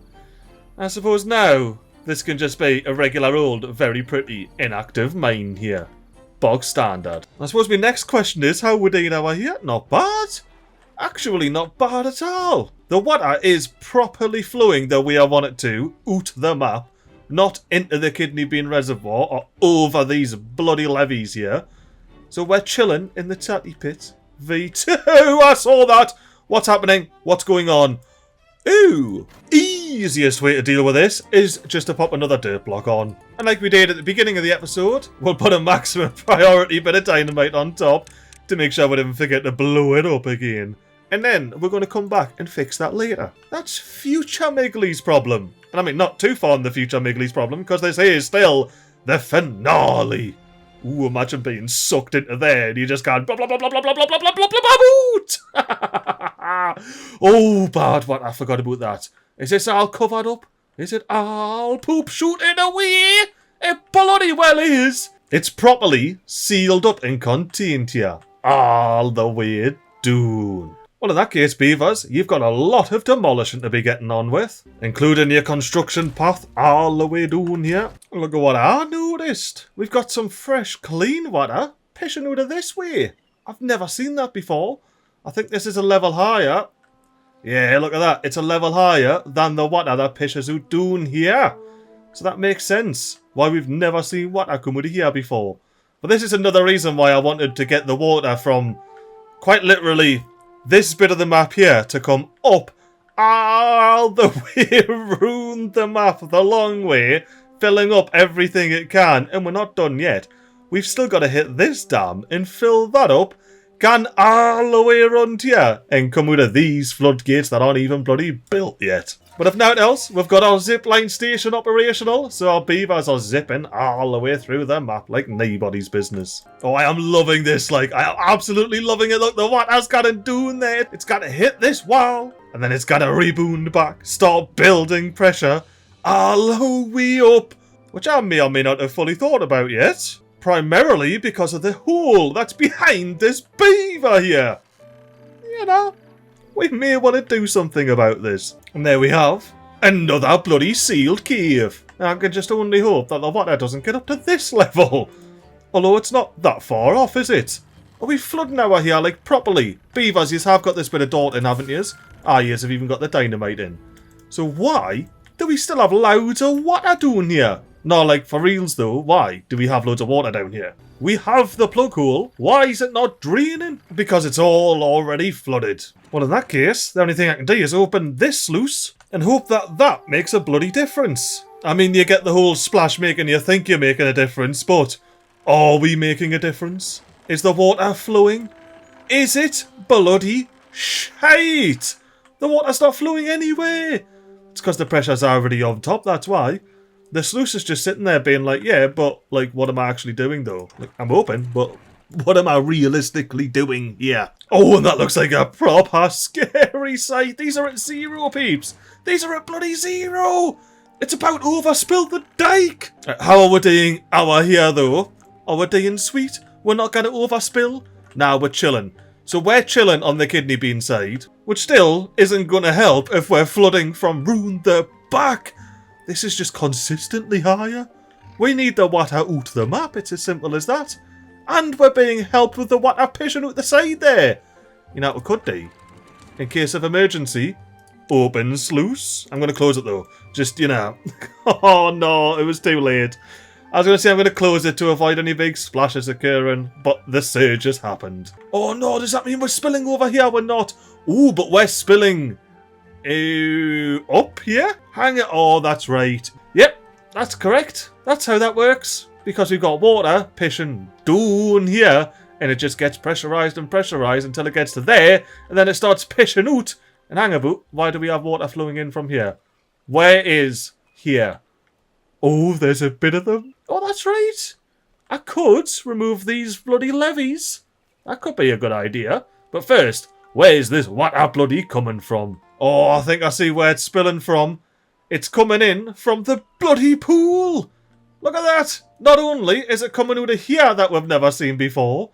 I suppose now this can just be a regular old, very pretty, inactive mine here. Bog standard. I suppose my next question is, how would I over here? Not bad. Actually, not bad at all. The water is properly flowing the way I want it to, out the map. Not into the kidney bean reservoir or over these bloody levees here. So we're chilling in the tatty pit. V2, I saw that. What's happening? What's going on? Ooh, easiest way to deal with this is just to pop another dirt block on. And like we did at the beginning of the episode, we'll put a maximum priority bit of dynamite on top to make sure we don't forget to blow it up again. And then we're going to come back and fix that later. That's future MiGly's problem. And I mean, not too far in the future MiGly's problem, because this is still the finale. Ooh, imagine being sucked into there and you just can't blah blah blah blah blah blah blah blah blah blah blah blah. Oh, bad one. I forgot about that. Is this all covered up? Is it all poop shooting away? It bloody well is. It's properly sealed up and contained here. All the way down. Well, in that case, Beavers, you've got a lot of demolishing to be getting on with, including your construction path all the way down here. Look at what I noticed. We've got some fresh, clean water pissing out of this way. I've never seen that before. I think this is a level higher. Yeah, look at that. It's a level higher than the water that pisses out down here. So that makes sense why we've never seen water come out of here before. But this is another reason why I wanted to get the water from, quite literally, this bit of the map here to come up all the way around the map, the long way, filling up everything it can. And we're not done yet. We've still got to hit this dam and fill that up, can all the way around here, and come out of these floodgates that aren't even bloody built yet. But if nothing else, we've got our zipline station operational, so our beavers are zipping all the way through the map like nobody's business. Oh, I am loving this, like, I am absolutely loving it. Look, the water's got to do there. It's got to hit this wall, and then it's got to rebound back, start building pressure all the way up, which I may or may not have fully thought about yet. Primarily because of the hole that's behind this beaver here. You know, we may want to do something about this. And there we have another bloody sealed cave. I can just only hope that the water doesn't get up to this level. Although it's not that far off, is it? Are we flooding over here, like, properly? Beavers, you have got this bit of dirt in, haven't you? Ah, yes, have even got the dynamite in. So why do we still have loads of water down here? No, like, for reals though, why do we have loads of water down here? We have the plug hole. Why is it not draining? Because it's all already flooded. Well, in that case, the only thing I can do is open this sluice and hope that that makes a bloody difference. I mean, you get the whole splash making you think you're making a difference, but are we making a difference? Is the water flowing? Is it bloody shite? The water's not flowing anyway. It's because the pressure's already on top, that's why. The sluice is just sitting there being like, yeah, but, like, what am I actually doing, though? Like, I'm open, but what am I realistically doing here? Oh, and that looks like a proper scary sight. These are at 0, peeps. These are at bloody 0. It's about to overspill the dike. How are we doing our here, though? Are we doing sweet? We're not going to overspill? Nah, we're chilling. So we're chilling on the kidney bean side, which still isn't going to help if we're flooding from round the back. This is just consistently higher. We need the water out the map, it's as simple as that. And we're being helped with the water pissing out the side there. You know what we could do? In case of emergency, open sluice. I'm going to close it though. Just, you know. Oh no, it was too late. I was going to say I'm going to close it to avoid any big splashes occurring, but the surge has happened. Oh no, does that mean we're spilling over here? We're not. Ooh, but we're spilling up here? Hang it. Oh, that's right. Yep, that's correct. That's how that works. Because we've got water pissing down here, and it just gets pressurised and pressurised until it gets to there, and then it starts pissing out. And hang about, why do we have water flowing in from here? Where is here? Oh, there's a bit of them. Oh, that's right. I could remove these bloody levees. That could be a good idea. But first, where's this water bloody coming from? Oh, I think I see where it's spilling from. It's coming in from the bloody pool. Look at that. Not only is it coming out of here that we've never seen before,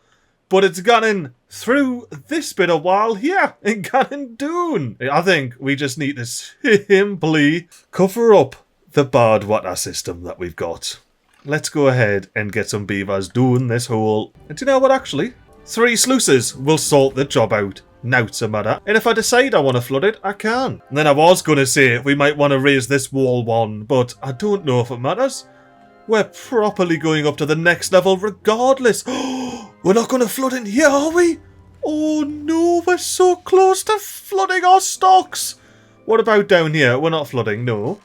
but it's gone in through this bit of wall here in Gannon Dune. I think we just need to simply cover up the bad water system that we've got. Let's go ahead and get some beavers doing this hole. And do you know what, actually? 3 sluices will sort the job out. Now's a matter. And if I decide I want to flood it, I can. And then I was going to say we might want to raise this wall one, but I don't know if it matters. We're properly going up to the next level regardless. We're not going to flood in here, are we? Oh no, we're so close to flooding our stocks. What about down here? We're not flooding, no.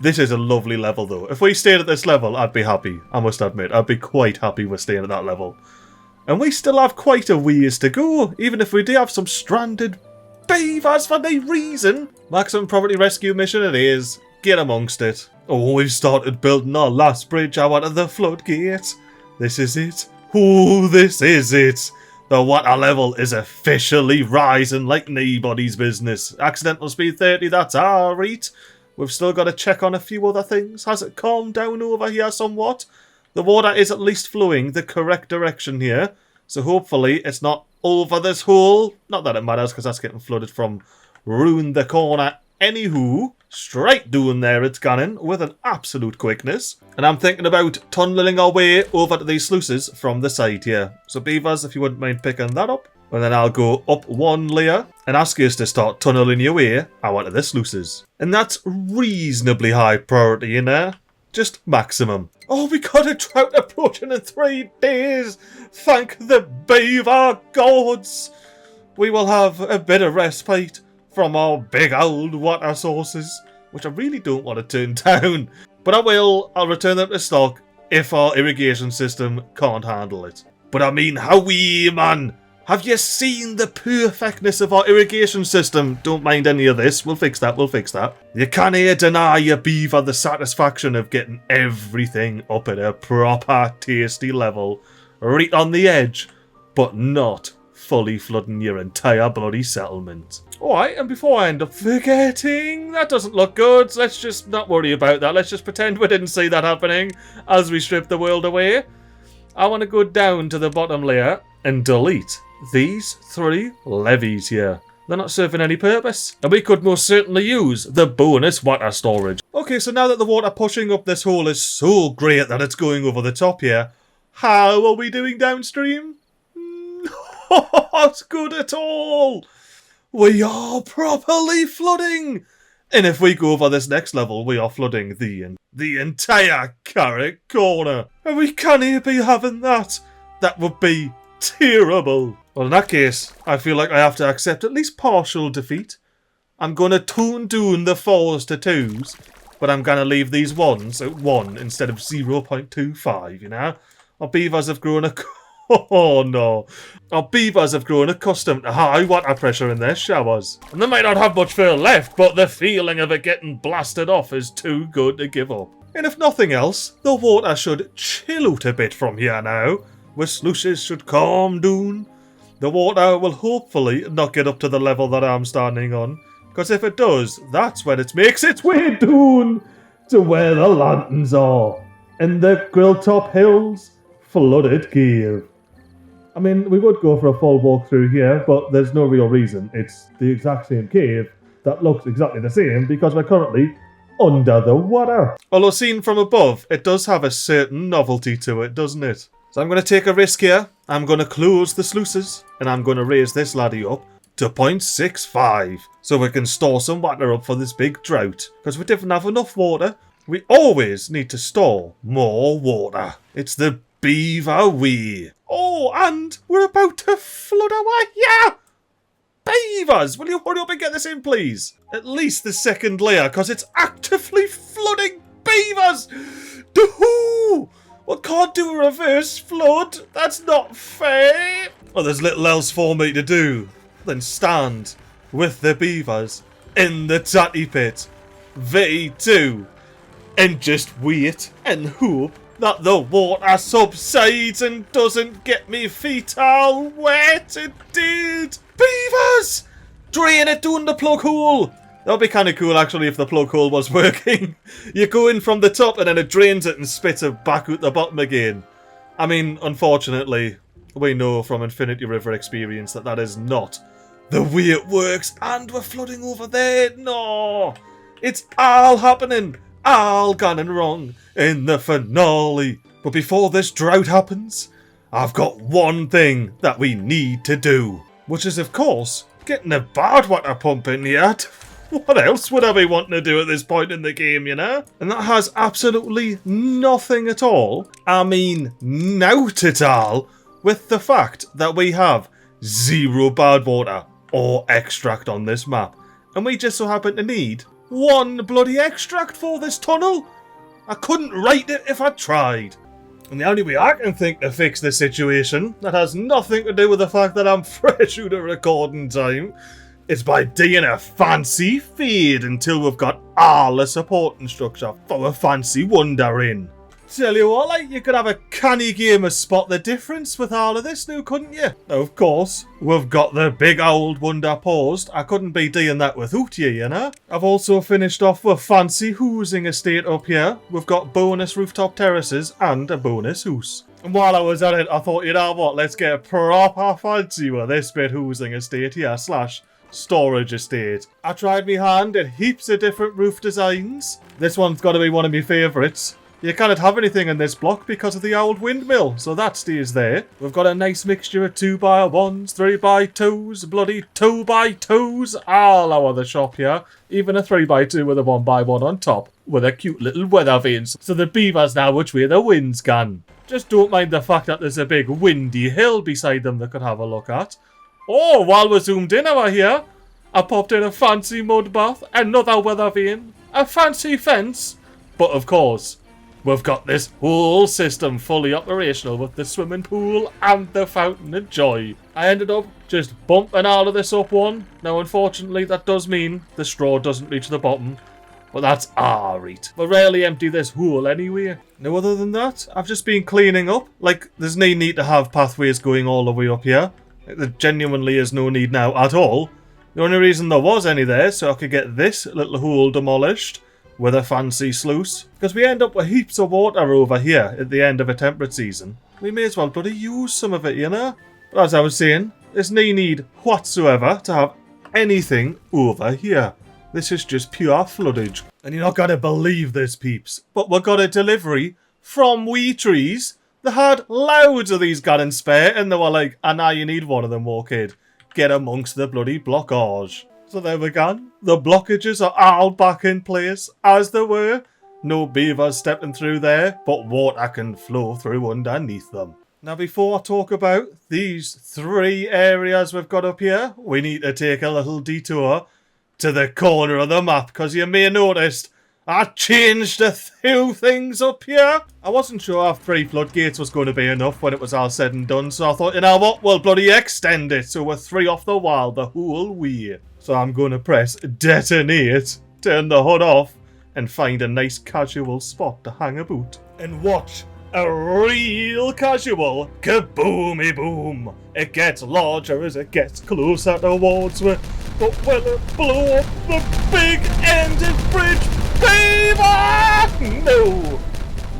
This is a lovely level though. If we stayed at this level, I'd be happy. I must admit, I'd be quite happy with staying at that level. And we still have quite a ways to go, even if we do have some stranded beavers for no reason. Maximum property rescue mission it is. Get amongst it. Oh, we've started building our last bridge out of the floodgate. This is it. Oh, this is it. The water level is officially rising like nobody's business. Accidental speed 30, that's alright. We've still got to check on a few other things. Has it calmed down over here somewhat? The water is at least flowing the correct direction here. So hopefully it's not over this hole. Not that it matters because that's getting flooded from round the corner. Anywho, straight down there it's gone with an absolute quickness. And I'm thinking about tunnelling our way over to these sluices from the side here. So beavers, if you wouldn't mind picking that up. And then I'll go up one layer and ask you to start tunnelling your way out of the sluices. And that's reasonably high priority in there. Just maximum. Oh, we got a drought approaching in 3 days. Thank the beaver gods. We will have a bit of respite from our big old water sources, which I really don't want to turn down. But I will. I'll return them to stock if our irrigation system can't handle it. But I mean, howie, man. Have you seen the perfectness of our irrigation system? Don't mind any of this. We'll fix that. We'll fix that. You can't deny your beaver the satisfaction of getting everything up at a proper tasty level. Right on the edge, but not fully flooding your entire bloody settlement. Alright, and before I end up forgetting, that doesn't look good. So let's just not worry about that. Let's just pretend we didn't see that happening as we strip the world away. I want to go down to the bottom layer and delete these 3 levees here. They're not serving any purpose. And we could most certainly use the bonus water storage. Okay, so now that the water pushing up this hole is so great that it's going over the top here, how are we doing downstream? Not good at all. We are properly flooding. And if we go over this next level, we are flooding the entire carrot corner. And we can't be having that. That would be terrible. Well, in that case, I feel like I have to accept at least partial defeat. I'm going to tone down the 4s to 2s, but I'm going to leave these 1s at 1 instead of 0.25, you know? Our beavers have grown oh no. Our beavers have grown accustomed to high water pressure in their showers. And they might not have much fur left, but the feeling of it getting blasted off is too good to give up. And if nothing else, the water should chill out a bit from here now. Where sluices should calm down. The water will hopefully not get up to the level that I'm standing on. Because if it does, that's when it makes its way down to where the lanterns are. In the Grilltop Hills flooded cave. I mean, we would go for a full walk through here, but there's no real reason. It's the exact same cave that looks exactly the same because we're currently under the water. Although seen from above, it does have a certain novelty to it, doesn't it? So I'm going to take a risk here. I'm going to close the sluices and I'm going to raise this laddie up to 0.65 so we can store some water up for this big drought. Because we didn't have enough water. We always need to store more water. It's the beaver way. Oh, and we're about to flood away. Yeah! Beavers, will you hurry up and get this in, please? At least the second layer, because it's actively flooding beavers. Doo-hoo! We can't do a reverse flood. That's not fair. Well, there's little else for me to do than stand with the beavers in the tatty pit V2 and just wait and hope that the water subsides and doesn't get me feet all wet. It did. Beavers! Drain it down the plug hole. That would be kind of cool, actually, if the plug hole was working. You go in from the top and then it drains it and spits it back out the bottom again. I mean, unfortunately, we know from Infinity River experience that that is not the way it works. And we're flooding over there. No! It's all happening. All gone wrong in the finale. But before this drought happens, I've got one thing that we need to do. Which is, of course, getting a bad water pump in here. What else would I be wanting to do at this point in the game, you know? And that has absolutely nothing at all, I mean nought at all, with the fact that we have zero bad water or extract on this map. And we just so happen to need one bloody extract for this tunnel. I couldn't write it if I tried. And the only way I can think to fix this situation, that has nothing to do with the fact that I'm fresh out of recording time, is by doing a fancy fade until we've got all the supporting structure for a fancy wonder in. Tell you what, like, you could have a canny game of spot the difference with all of this now, couldn't you? Now, of course, we've got the big old wonder paused. I couldn't be doing that without you, you know? I've also finished off with fancy housing estate up here. We've got bonus rooftop terraces and a bonus house. And while I was at it, I thought, you know what, let's get a proper fancy with this bit housing estate here, slash storage estate. I tried me hand at heaps of different roof designs. This one's got to be one of my favourites. You cannot have anything in this block because of the old windmill, so that stays there. We've got a nice mixture of 2x1s, 3x2s, bloody 2x2s, all over the shop here. Even a 3x2 with a 1x1 on top, with a cute little weather vane, so the beavers know which way the wind's gone. Just don't mind the fact that there's a big windy hill beside them they could have a look at. Oh, while we're zoomed in over here, I popped in a fancy mud bath, another weather vane, a fancy fence, but of course, we've got this whole system fully operational with the swimming pool and the fountain of joy. I ended up just bumping all of this up one. Now, unfortunately, that does mean the straw doesn't reach the bottom, but that's alright. We'll rarely empty this hole anyway. Now, other than that, I've just been cleaning up. Like, there's no need to have pathways going all the way up here. There genuinely is no need now at all. The only reason there was any there, so I could get this little hole demolished with a fancy sluice. Because we end up with heaps of water over here at the end of a temperate season. We may as well bloody use some of it, you know? But as I was saying, there's no need whatsoever to have anything over here. This is just pure floodage. And you're not going to believe this, peeps, but we got a delivery from Wee Trees. They had loads of these gone in spare, and they were like, "Ah, now you need one of them, more kid. Get amongst the bloody blockage." So there we go. The blockages are all back in place, as they were. No beavers stepping through there, but water can flow through underneath them. Now, before I talk about these three areas we've got up here, we need to take a little detour to the corner of the map, because you may have noticed I changed a few things up here. I wasn't sure if 3 floodgates was going to be enough when it was all said and done, so I thought, you know what, we'll bloody extend it so we're 3 off the wall the whole way. So I'm going to press detonate, turn the hood off, and find a nice casual spot to hang about. And watch a real casual kaboomy boom. It gets larger as it gets closer towards me, but will it blow up the big ended bridge? Beaver! No!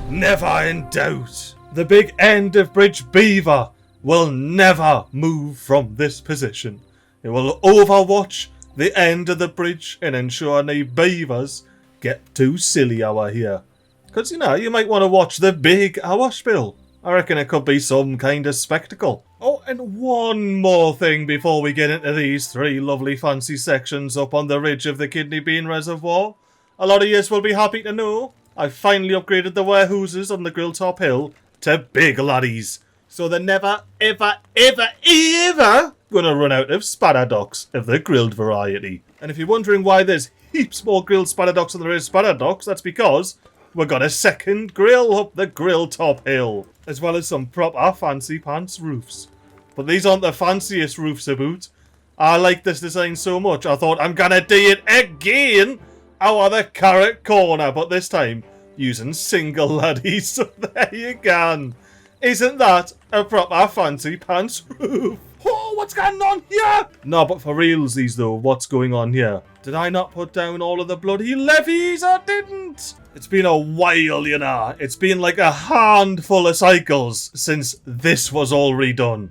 Never in doubt. The big end of bridge beaver will never move from this position. It will overwatch the end of the bridge and ensure no beavers get too silly over here. Because, you know, you might want to watch the big hour spill. I reckon it could be some kind of spectacle. Oh, and one more thing before we get into these 3 lovely fancy sections up on the ridge of the Kidney Bean Reservoir. A lot of yous will be happy to know I've finally upgraded the warehouses on the Grilltop Hill to big laddies. So they're never, ever, ever, ever gonna run out of spadderducks of the grilled variety. And if you're wondering why there's heaps more grilled spadderducks than there is spadderducks, that's because we've got a second grill up the Grilltop Hill, as well as some proper fancy pants roofs. But these aren't the fanciest roofs about. I like this design so much, I thought I'm gonna do it again out of the carrot corner, but this time using single laddies, so there you go. Isn't that a proper fancy pants roof? Oh, what's going on here? No, but for realsies though, what's going on here? Did I not put down all of the bloody levies? I didn't! It's been a while, you know. It's been like a handful of cycles since this was all redone.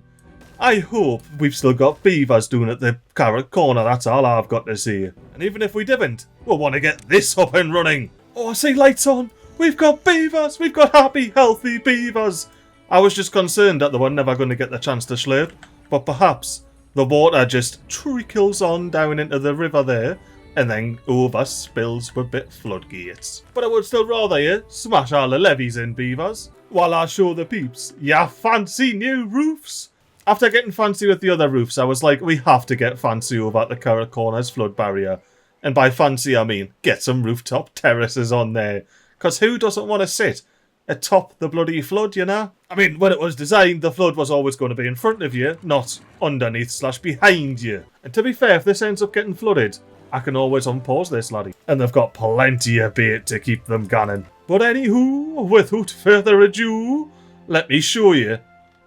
I hope we've still got beavers doing at the carrot corner, that's all I've got to say. And even if we didn't, we'll want to get this up and running. Oh, I see lights on. We've got beavers. We've got happy, healthy beavers. I was just concerned that they were never going to get the chance to slurp, but perhaps the water just trickles on down into the river there and then over spills with bit floodgates. But I would still rather you smash all the levees in, beavers, while I show the peeps your fancy new roofs. After getting fancy with the other roofs, I was like, we have to get fancy over at the Carrot Corners flood barrier. And by fancy, I mean get some rooftop terraces on there. Because who doesn't want to sit atop the bloody flood, you know? I mean, when it was designed, the flood was always going to be in front of you, not underneath/behind you. And to be fair, if this ends up getting flooded, I can always unpause this, laddie. And they've got plenty of bait to keep them gunning. But anywho, without further ado, let me show you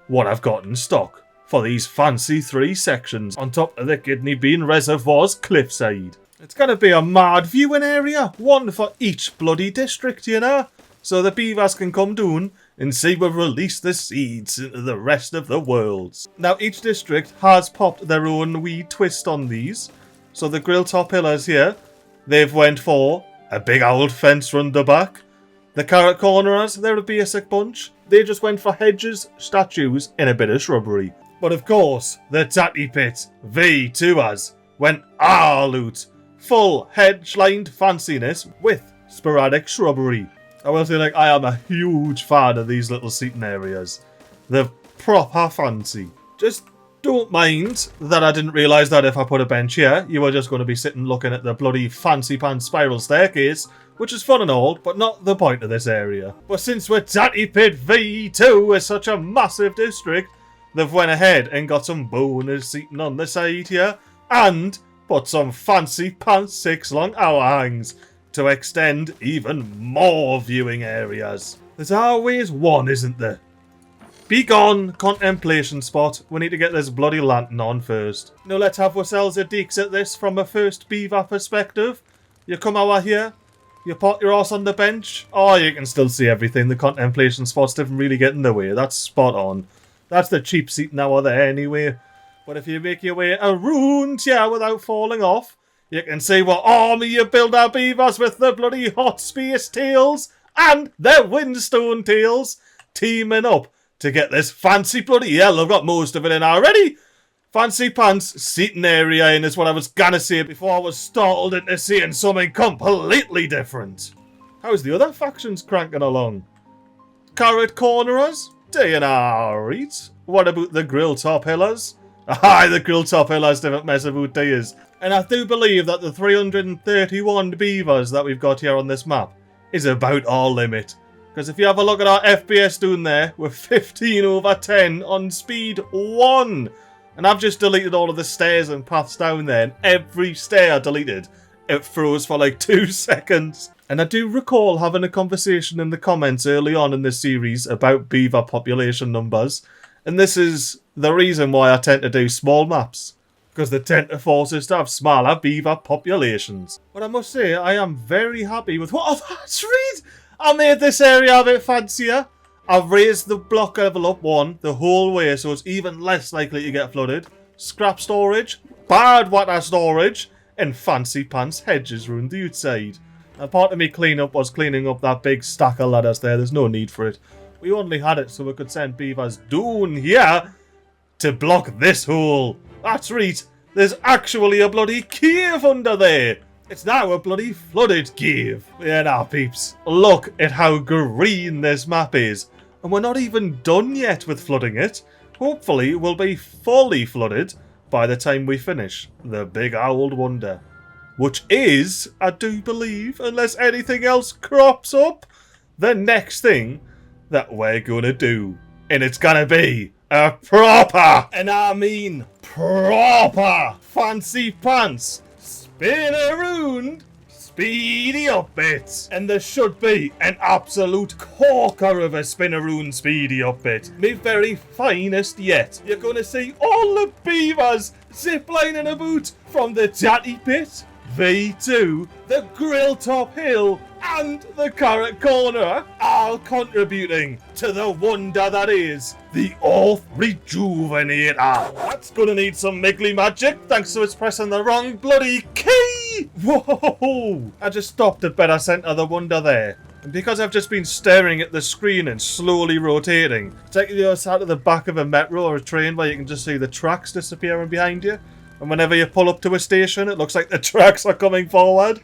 what I've got in stock for these fancy 3 sections on top of the Kidney Bean Reservoir's cliffside. It's going to be a mad viewing area, one for each bloody district, you know, so the beavers can come down and see we release the seeds into the rest of the worlds. Now, each district has popped their own wee twist on these. So the grill top pillars here, they've went for a big old fence round the back. The Carrot Corners, they're a basic bunch. They just went for hedges, statues, and a bit of shrubbery. But of course, the Tatty Pit V2ers went all out. Full hedge-lined fanciness with sporadic shrubbery. I will say, like, I am a huge fan of these little seating areas. They're proper fancy. Just don't mind that I didn't realise that if I put a bench here, you were just going to be sitting looking at the bloody fancy pants spiral staircase, which is fun and all, but not the point of this area. But since we're Tatty Pit V2 is such a massive district, they've went ahead and got some bonus seating on the side here, and put some fancy pants 6 long hour hangs to extend even more viewing areas. There's always one, isn't there? Be gone, contemplation spot. We need to get this bloody lantern on first. Now let's have ourselves a deeks at this from a first beaver perspective. You come over here, you put your ass on the bench. Oh, you can still see everything. The contemplation spots didn't really get in the way. That's spot on. That's the cheap seat now there anyway. But if you make your way around here without falling off, you can see what army you build our beavers with the bloody hot space tails and their windstone tails teaming up to get this fancy bloody hell. I've got most of it in already. Fancy pants seating area in is what I was gonna say before I was startled into seeing something completely different. How's the other factions cranking along? Carrot Corners? Doing alright. What about the Grill Top Hillers? Aye, the Grill Top Hillers didn't mess about theirs. And I do believe that the 331 beavers that we've got here on this map is about our limit. Because if you have a look at our FPS down there, we're 15/10 on speed 1. And I've just deleted all of the stairs and paths down there, and every stair deleted, it froze for like 2 seconds. And I do recall having a conversation in the comments early on in this series about beaver population numbers. And this is the reason why I tend to do small maps. Because they tend to force us to have smaller beaver populations. But I must say, I am very happy with what... Oh, that's right! I made this area a bit fancier. I've raised the block level up 1 the whole way, so it's even less likely to get flooded. Scrap storage, bad water storage, and fancy pants hedges around the outside. And part of me cleanup was cleaning up that big stack of ladders there. There's no need for it. We only had it so we could send beavers down here to block this hole. That's right, there's actually a bloody cave under there. It's now a bloody flooded cave. Yeah, now peeps, look at how green this map is. And we're not even done yet with flooding it. Hopefully we'll be fully flooded by the time we finish the big old wonder. Which is, I do believe, unless anything else crops up, the next thing that we're gonna do. And it's gonna be a proper, and I mean proper, fancy pants spin around speedy up bit. And there should be an absolute corker of a spin around speedy up bit. My very finest yet. You're gonna see all the beavers ziplining about from the Tatty Pit V2, the grill top hill, and the carrot corner, all contributing to the wonder that is the Earth Rejuvenator. That's gonna need some MiGly magic, thanks to its pressing the wrong bloody key! Whoa! I just stopped at better centre the wonder there. And because I've just been staring at the screen and slowly rotating, taking you out to the back of a metro or a train where you can just see the tracks disappearing behind you. And whenever you pull up to a station, it looks like the tracks are coming forward.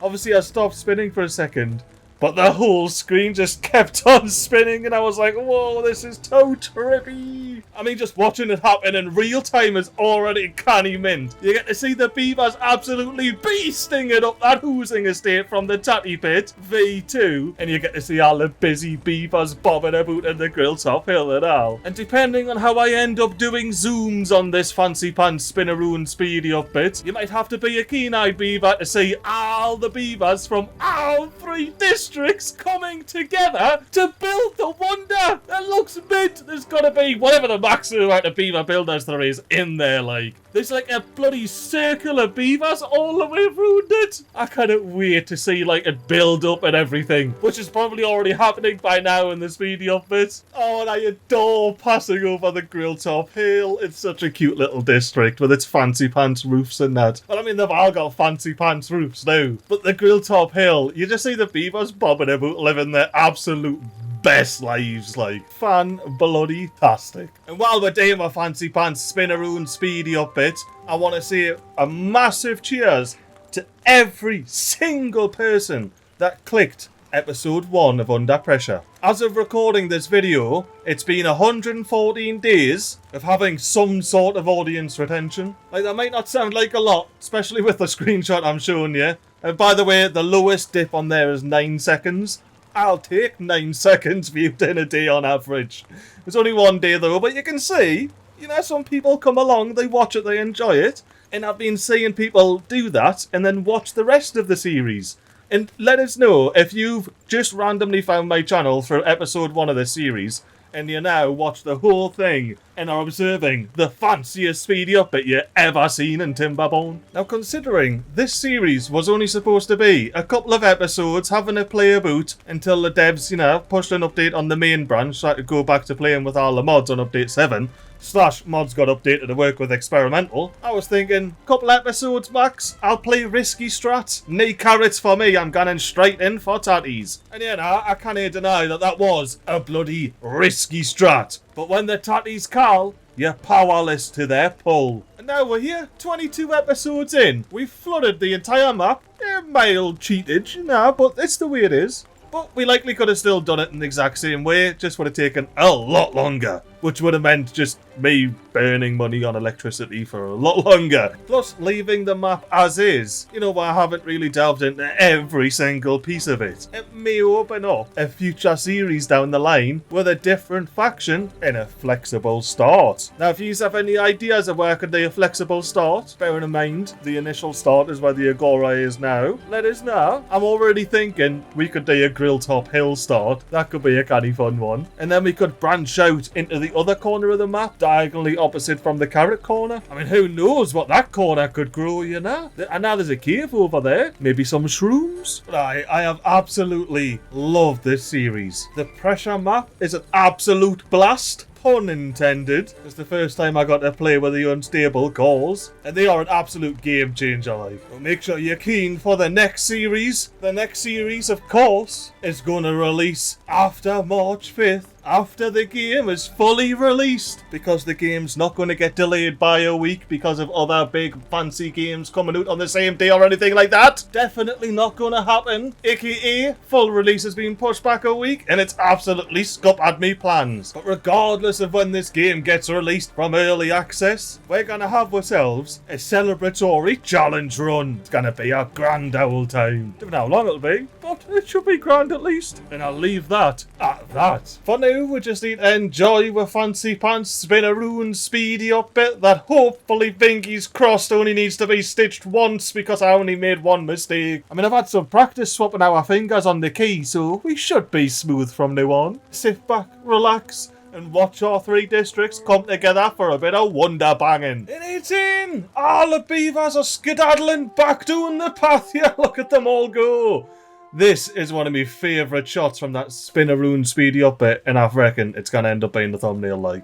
Obviously, I stopped spinning for a second, but the whole screen just kept on spinning, and I was like, whoa, this is so trippy. I mean, just watching it happen in real time is already canny mint. You get to see the beavers absolutely beasting it up that hoosing estate from the tatty pit, V2, and you get to see all the busy beavers bobbing about in the grill top hill and all. And depending on how I end up doing zooms on this fancy pants spinneroon speedy up bit, you might have to be a keen-eyed beaver to see all the beavers from all 3 districts coming together to build the wonder. That looks mint. There's gotta be whatever the maximum amount of beaver builders there is in there, like. There's like a bloody circle of beavers all the way around it. I cannot wait to see like it build up and everything, which is probably already happening by now in the speedy up bit. Oh, and I adore passing over the grill top hill. It's such a cute little district with its fancy pants roofs and that. Well, I mean, they've all got fancy pants roofs now, but the grill top hill, you just see the beavers bobbing about living their absolute best lives, like. Fan-bloody-tastic. And while we're doing my fancy pants spinneroon speedy up bit, I want to say a massive cheers to every single person that clicked episode 1 of Under Pressure. As of recording this video, it's been 114 days of having some sort of audience retention. Like, that might not sound like a lot, especially with the screenshot I'm showing you. And by the way, the lowest dip on there is 9 seconds. I'll take 9 seconds viewed in a day on average. It's only 1 day though, but you can see, you know, some people come along, they watch it, they enjoy it. And I've been seeing people do that and then watch the rest of the series. And let us know if you've just randomly found my channel through episode 1 of this series and you now watch the whole thing and are observing the fanciest speedy up bit you ever seen in Timberborn. Now, considering this series was only supposed to be a couple of episodes having a play about until the devs, you know, pushed an update on the main branch so I could go back to playing with all the mods on update 7, / mods got updated to work with experimental, I was thinking, couple episodes max, I'll play risky strats. No carrots for me, I'm going straight in for tatties. And you know, I can't deny that that was a bloody risky strat. But when the tatties call, you're powerless to their pull. And now we're here, 22 episodes in. We've flooded the entire map. Mild cheatage, you know, but it's the way it is. But we likely could have still done it in the exact same way, just would have taken a lot longer. Which would have meant just me burning money on electricity for a lot longer. Plus, leaving the map as is. You know, I haven't really delved into every single piece of it. It may open up a future series down the line with a different faction in a flexible start. Now, if you have any ideas of where could be a flexible start, bearing in mind the initial start is where the Agora is now, let us know. I'm already thinking we could do a grill top hill start. That could be a canny fun one. And then we could branch out into the other corner of the map, diagonally opposite from the carrot corner. I mean, who knows what that corner could grow, you know? And now there's a cave over there. Maybe some shrooms? But I have absolutely loved this series. The pressure map is an absolute blast. Pun intended. It's the first time I got to play with the unstable cores, and they are an absolute game changer, like. But make sure you're keen for the next series. The next series, of course, is going to release after March 5th. After the game is fully released, because the game's not going to get delayed by a week because of other big fancy games coming out on the same day or anything like that. Definitely not going to happen. AKA, full release has been pushed back a week and it's absolutely scuppered me plans. But regardless of when this game gets released from early access, we're going to have ourselves a celebratory challenge run. It's going to be a grand old time. Don't know how long it'll be, but it should be grand at least. And I'll leave that at that. For now, we just need to enjoy with fancy pants spinneroon speedy up bit that hopefully fingers crossed only needs to be stitched once because I only made one mistake. I mean, I've had some practice swapping our fingers on the key, so we should be smooth from now on. Sit back, relax, and watch our 3 districts come together for a bit of wonder banging. And it's in! All the beavers are skedaddling back down the path here. Look at them all go. This is one of my favourite shots from that spin-around speedy up bit, and I reckon it's going to end up being the thumbnail, like.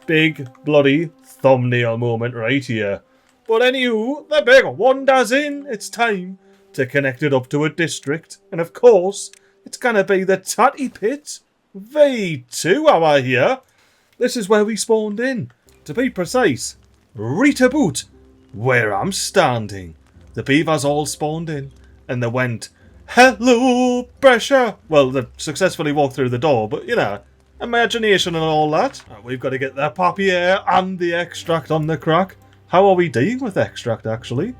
Big bloody thumbnail moment right here. But anywho, the big wonder's in. It's time to connect it up to a district. And of course, it's going to be the Tatty Pit V2 hour here. This is where we spawned in. To be precise, right about where I'm standing. The beavers all spawned in and they went, "Hello, pressure." Well, they successfully walked through the door, but you know, imagination and all that. We've got to get the papier and the extract on the crack. How are we dealing with extract, actually?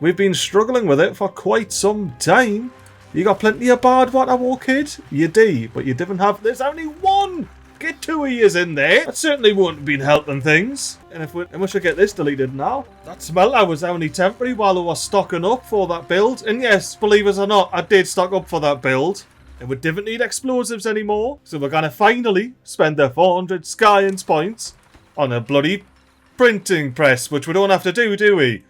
We've been struggling with it for quite some time. You got plenty of bad water, kid? You do, but you didn't have... There's only one! Get 2 of yous in there. That certainly wouldn't have been helping things. And we should get this deleted now. That smelter was only temporary while I was stocking up for that build. And yes, believe it or not, I did stock up for that build. And we didn't need explosives anymore. So we're going to finally spend the 400 science points on a bloody printing press, which we don't have to do we?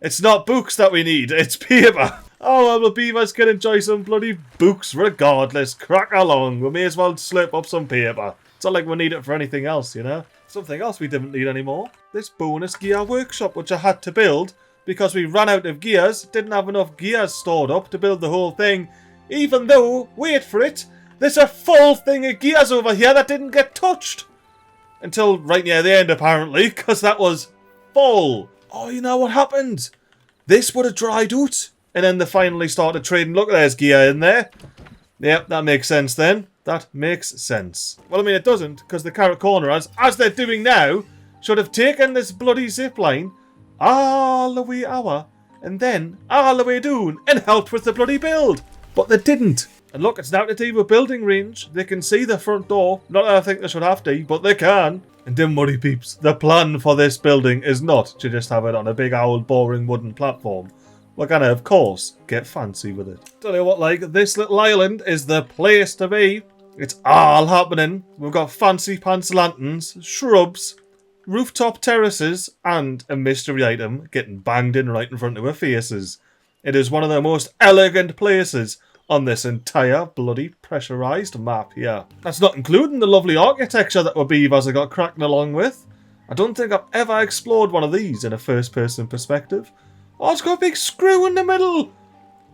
It's not books that we need, it's paper. Oh, well, the beavers can enjoy some bloody books regardless. Crack along. We may as well slip up some paper. It's not like we need it for anything else, you know? Something else we didn't need anymore. This bonus gear workshop, which I had to build because we ran out of gears. Didn't have enough gears stored up to build the whole thing. Even though, wait for it, there's a full thing of gears over here that didn't get touched. Until right near the end, apparently, because that was full. Oh, you know what happened? This would have dried out. And then they finally started trading. Look, there's gear in there. Yep, that makes sense then. That makes sense. Well, I mean, it doesn't, because the carrot cornerers, as they're doing now, should have taken this bloody zip line all the way out, and then all the way down, and helped with the bloody build. But they didn't. And look, it's now to do with building range. They can see the front door. Not that I think they should have to, but they can. And don't worry, peeps. The plan for this building is not to just have it on a big old boring wooden platform. We're gonna, of course, get fancy with it. Tell you what, like, this little island is the place to be. It's all happening. We've got fancy pants lanterns, shrubs, rooftop terraces, and a mystery item getting banged in right in front of our faces. It is one of the most elegant places on this entire bloody pressurised map here. That's not including the lovely architecture that our beavers have got cracking along with. I don't think I've ever explored one of these in a first-person perspective. Oh, it's got a big screw in the middle!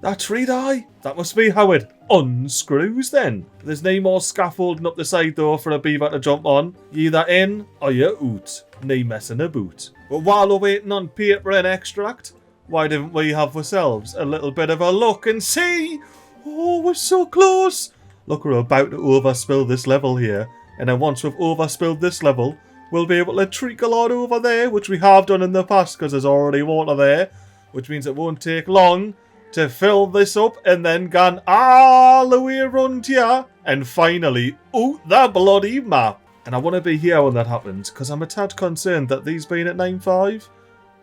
That's right, aye. That must be how it unscrews then. There's no more scaffolding up the side though for a beaver to jump on. You either in or you're out. No messing about. But while we're waiting on paper and extract, why didn't we have ourselves a little bit of a look and see? Oh, we're so close. Look, we're about to overspill this level here. And then once we've overspilled this level, we'll be able to trickle on over there, which we have done in the past because there's already water there. Which means it won't take long to fill this up and then gone all the way around here. And finally, out the bloody map. And I want to be here when that happens because I'm a tad concerned that these being at 9.5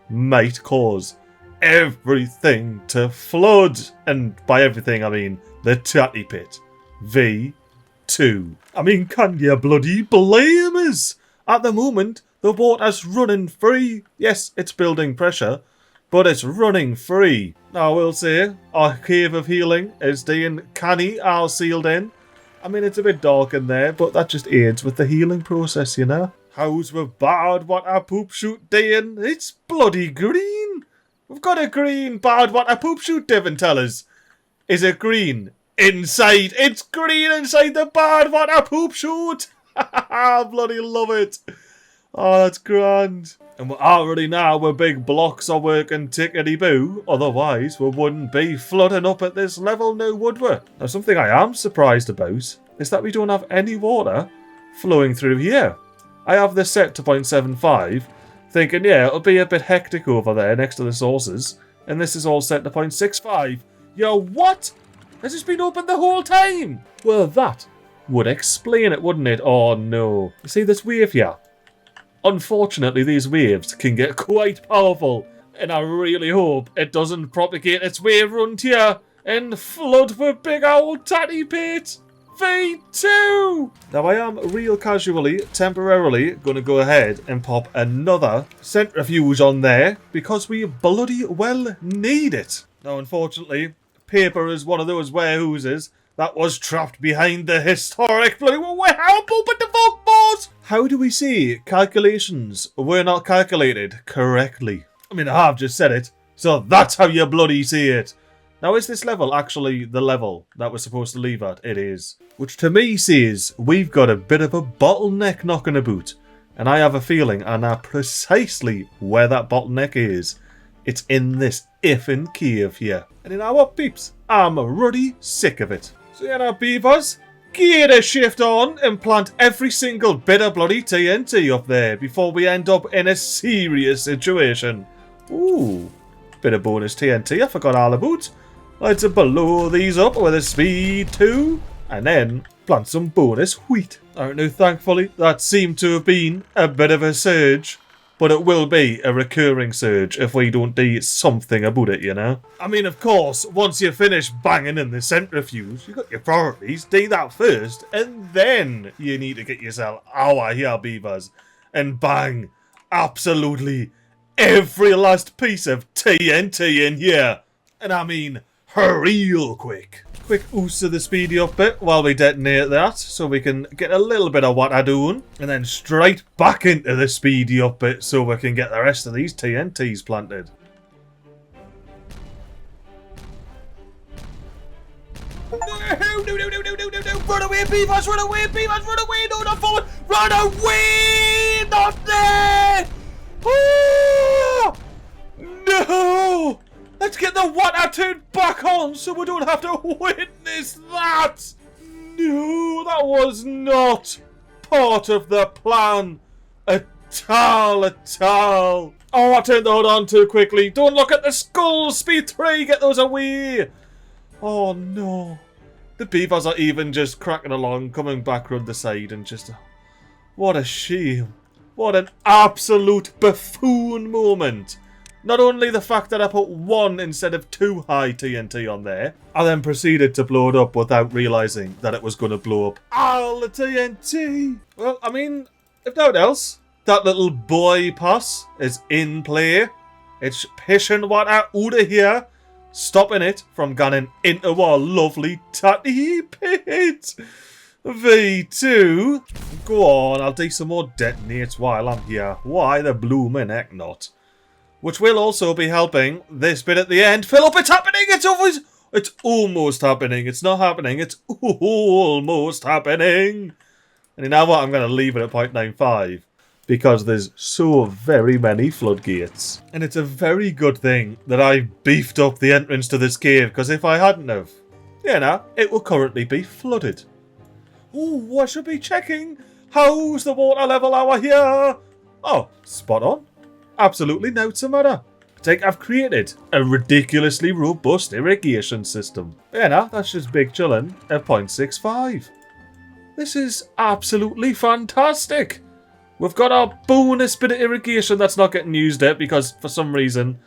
might cause everything to flood. And by everything, I mean the Tatty Pit V2. I mean, can you bloody blame us? At the moment, the water's running free. Yes, it's building pressure, but it's running free. Now, I will say, our cave of healing is being canny, all sealed in. I mean, it's a bit dark in there, but that just aids with the healing process, you know? How's with bad water poop shoot doing? It's bloody green. We've got a green bad water poop shoot, Devon, tell us. Is it green inside? It's green inside the bad water poop shoot. I bloody love it. Oh, that's grand. And we're already now where big blocks are working tickety-boo. Otherwise, we wouldn't be flooding up at this level, no would we? Now, something I am surprised about is that we don't have any water flowing through here. I have this set to 0.75, thinking, yeah, it'll be a bit hectic over there next to the sources. And this is all set to 0.65. Yo, what? Has this been open the whole time? Well, that would explain it, wouldn't it? Oh, no. You see this wave here? Unfortunately, these waves can get quite powerful, and I really hope it doesn't propagate its way around here and flood with big old Tatty Pit V2! Now I am real casually, temporarily, going to go ahead and pop another centrifuge on there because we bloody well need it. Now unfortunately, paper is one of those warehouses that was trapped behind the historic bloody warehouse. What the fuck, boss? How do we see calculations were not calculated correctly? I mean, I have just said it, so that's how you bloody see it. Now, is this level actually the level that we're supposed to leave at? It is. Which to me says we've got a bit of a bottleneck knocking about. And I have a feeling I know precisely where that bottleneck is. It's in this effing cave here. And you know what, peeps? I'm ruddy sick of it. So you know, beavers, get a shift on and plant every single bit of bloody TNT up there before we end up in a serious situation. Ooh, bit of bonus TNT I forgot all about. Let's blow these up with a speed 2 and then plant some bonus wheat. Alright, now thankfully that seemed to have been a bit of a surge, but it will be a recurring surge if we don't do something about it, you know? I mean, of course, once you finish banging in the centrifuge, you got your priorities, do that first, and then you need to get yourself our here, beavers, and bang absolutely every last piece of TNT in here. And I mean, real quick. Quick oost of the speedy up bit while we detonate that so we can get a little bit of what I'm doing. And then straight back into the speedy up bit so we can get the rest of these TNTs planted. No! Run away, beavers! Run away, beavers! Run away! No, not forward! Run away! Not there! Oh! No! Let's get the water turned back on so we don't have to witness that! No, that was not part of the plan at all. Oh, I turned the hood on too quickly. Don't look at the skulls, speed 3, get those away. Oh no. The beavers are even just cracking along, coming back round the side and just... What a shame. What an absolute buffoon moment. Not only the fact that I put 1 instead of 2 high TNT on there, I then proceeded to blow it up without realising that it was going to blow up all the TNT. Well, I mean, if nothing else, that little bypass is in play. It's pushing water out of here, stopping it from going into our lovely tatty pit. V2. Go on, I'll do some more detonates while I'm here. Why the blooming heck not? Which will also be helping this bit at the end. Fill up, it's happening! It's almost happening. It's not happening, it's almost happening. And you know what? I'm going to leave it at 0.95. Because there's so very many floodgates. And it's a very good thing that I beefed up the entrance to this cave. Because if I hadn't have, you know, it will currently be flooded. Oh, I should be checking. How's the water level over here? Oh, spot on. Absolutely no matter. I've created a ridiculously robust irrigation system. Yeah, no, that's just big chillin' at 0.65. This is absolutely fantastic. We've got our bonus bit of irrigation that's not getting used yet because for some reason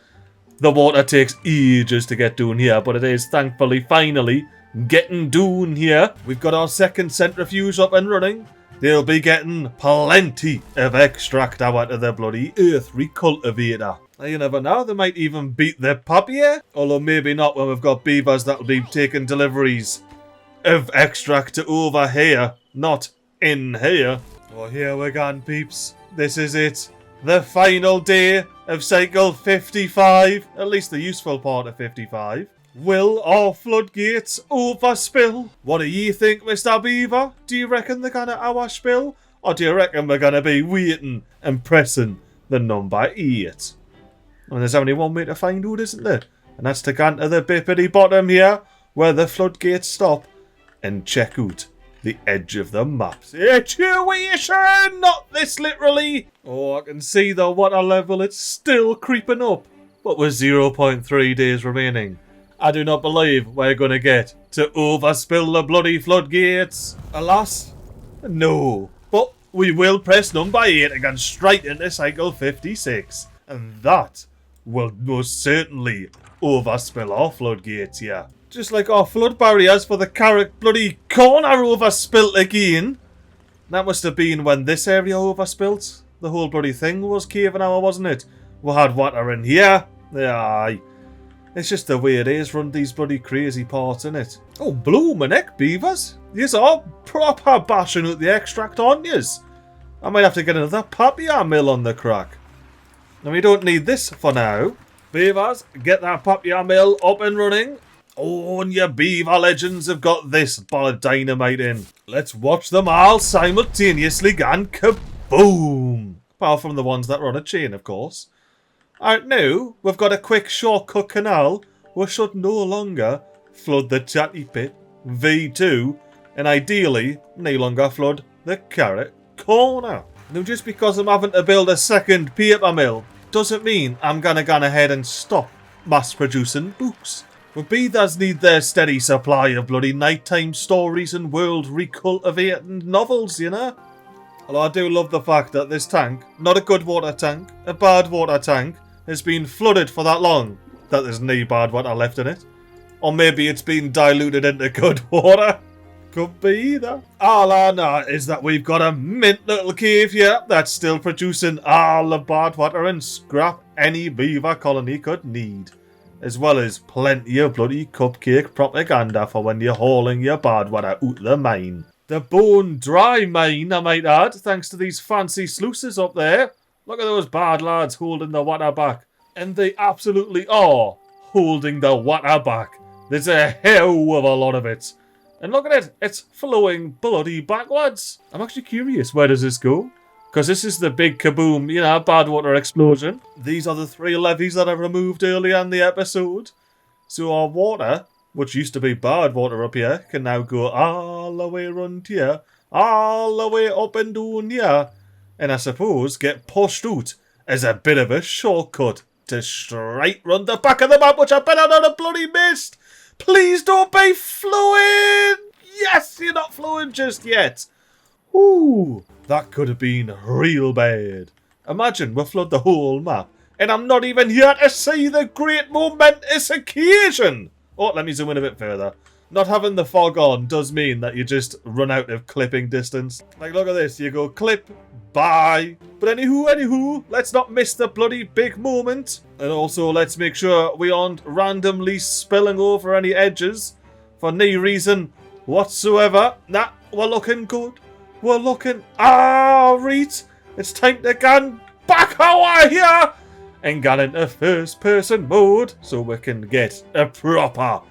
the water takes ages to get down here, but it is thankfully finally getting down here. We've got our second centrifuge up and running. They'll be getting plenty of extract out of the bloody Earth Recultivator. Now, you never know, they might even beat their puppy here. Although maybe not when we've got beavers that'll be taking deliveries of extract over here, not in here. Well, here we're gone, peeps. This is it. The final day of cycle 55. At least the useful part of 55. Will our floodgates overspill? What do you think, Mr. Beaver? Do you reckon they're gonna overspill? Or do you reckon we're gonna be waiting and pressing the number 8? Well, there's only one way to find out, isn't there? And that's to go to the bippity bottom here, where the floodgates stop, and check out the edge of the map. Situation! Not this literally! Oh, I can see the water level, it's still creeping up. But with 0.3 days remaining, I do not believe we're going to get to overspill the bloody floodgates. Alas, no. But we will press number 8 and go straight into cycle 56. And that will most certainly overspill our floodgates here. Just like our flood barriers for the carrot bloody corner overspilt again. That must have been when this area overspilt. The whole bloody thing was caving over, wasn't it? We had water in here. Aye. It's just the way it is run these bloody crazy parts, innit? Oh, blooming heck, beavers. Yous are proper bashing out the extract, aren't yous? I might have to get another papier mill on the crack. And we don't need this for now. Beavers, get that papier mill up and running. Oh, and your beaver legends have got this ball of dynamite in. Let's watch them all simultaneously gan kaboom! Apart from the ones that run a chain, of course. Alright, now, we've got a quick shortcut canal. We should no longer flood the chatty pit, V2, and ideally, no longer flood the carrot corner. Now, just because I'm having to build a second paper mill, doesn't mean I'm gonna go ahead and stop mass producing books. But beavers need their steady supply of bloody nighttime stories and world recultivating novels, you know? Although I do love the fact that this tank, not a good water tank, a bad water tank, has been flooded for that long that there's no bad water left in it. Or maybe it's been diluted into good water. Could be either. All I know is that we've got a mint little cave here that's still producing all the bad water and scrap any beaver colony could need. As well as plenty of bloody cupcake propaganda for when you're hauling your bad water out the mine. The bone dry mine, I might add, thanks to these fancy sluices up there. Look at those bad lads holding the water back. And they absolutely are holding the water back. There's a hell of a lot of it. And look at it, it's flowing bloody backwards. I'm actually curious, where does this go? Because this is the big kaboom, you know, bad water explosion. These are the 3 levees that I removed earlier in the episode. So our water, which used to be bad water up here, can now go all the way around here, all the way up and down here, and I suppose get pushed out as a bit of a shortcut to straight run the back of the map, which I bet I don't bloody missed. Please don't be flowing! Yes, you're not flowing just yet. Ooh, that could have been real bad. Imagine we flood the whole map, and I'm not even here to see the great momentous occasion. Oh, let me zoom in a bit further. Not having the fog on does mean that you just run out of clipping distance. Like, look at this. You go clip, bye. But anywho, let's not miss the bloody big moment. And also, let's make sure we aren't randomly spilling over any edges for no reason whatsoever. Nah, we're looking good. We're looking... right. It's time to get back over here and get into first person mode so we can get a proper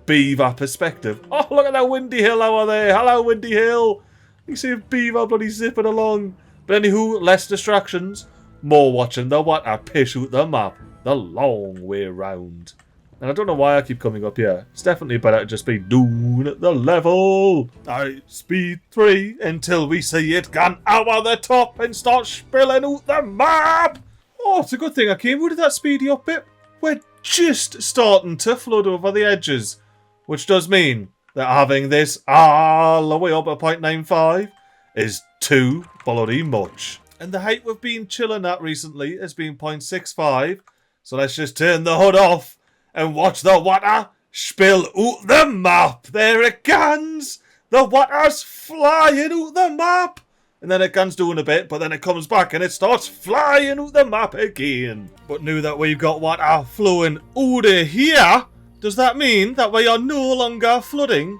beaver perspective. Oh, look at that windy hill over there. Hello, windy hill. You see a beaver bloody zipping along. But anywho, less distractions. More watching the water pish out the map the long way round. And I don't know why I keep coming up here. It's definitely better to just be down at the level. Alright, speed 3 until we see it gone over the top and start spilling out the map. Oh, it's a good thing I came out of that speedy up bit. We're just starting to flood over the edges. Which does mean that having this all the way up at 0.95 is too bloody much. And the height we've been chilling at recently has been 0.65. So let's just turn the hood off and watch the water spill out the map. There it comes. The water's flying out the map. And then it comes down a bit, but then it comes back and it starts flying out the map again. But now that we've got water flowing out of here, does that mean that we are no longer flooding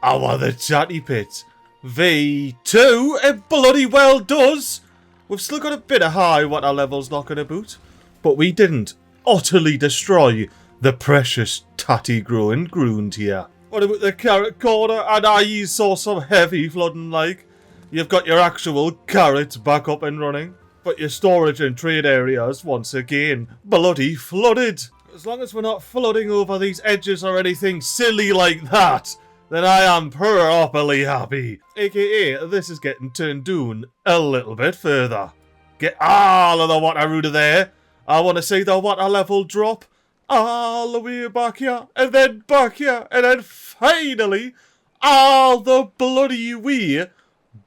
our the chatty pit? V2, it bloody well does. We've still got a bit of high water levels knocking about, but we didn't utterly destroy the precious tatty growing ground here. What about the carrot corner? And I saw some heavy flooding like. You've got your actual carrots back up and running, but your storage and trade areas once again bloody flooded. As long as we're not flooding over these edges or anything silly like that, then I am properly happy. AKA, this is getting turned down a little bit further. Get all of the water out of there. I want to see the water level drop all the way back here, and then back here, and then finally all the bloody way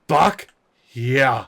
back here.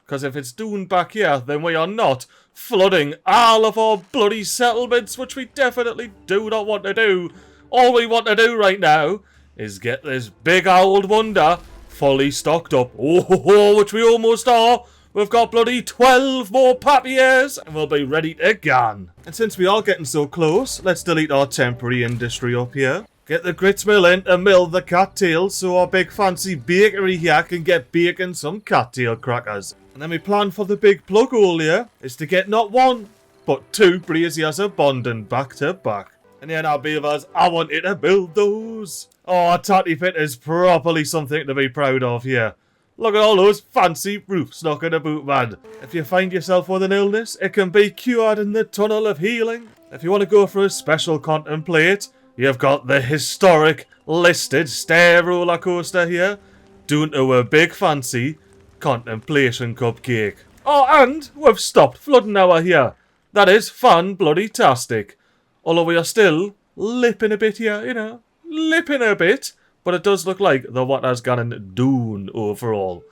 Because if it's down back here, then we are not flooding all of our bloody settlements, which we definitely do not want to do. All we want to do right now is get this big old wonder fully stocked up. Oh, which we almost are. We've got bloody 12 more papiers and we'll be ready to go. And since we are getting so close, let's delete our temporary industry up here. Get the grits mill in to mill the cattails so our big fancy bakery here can get baking some cattail crackers. And then we plan for the big plug hole here is to get not one, but 2 braziers abundant back to back. And yeah, now beavers, I wanted to build those. Oh, a tatty pit is properly something to be proud of here. Look at all those fancy roofs knocking about, man. If you find yourself with an illness, it can be cured in the Tunnel of Healing. If you want to go for a special contemplate, you've got the historic listed stair roller coaster here, down to a big fancy contemplation cupcake. Oh, and we've stopped flooding hour here. That is fan-bloody-tastic. Although we are still lipping a bit here, you know, lipping a bit. But it does look like the water's gone down overall.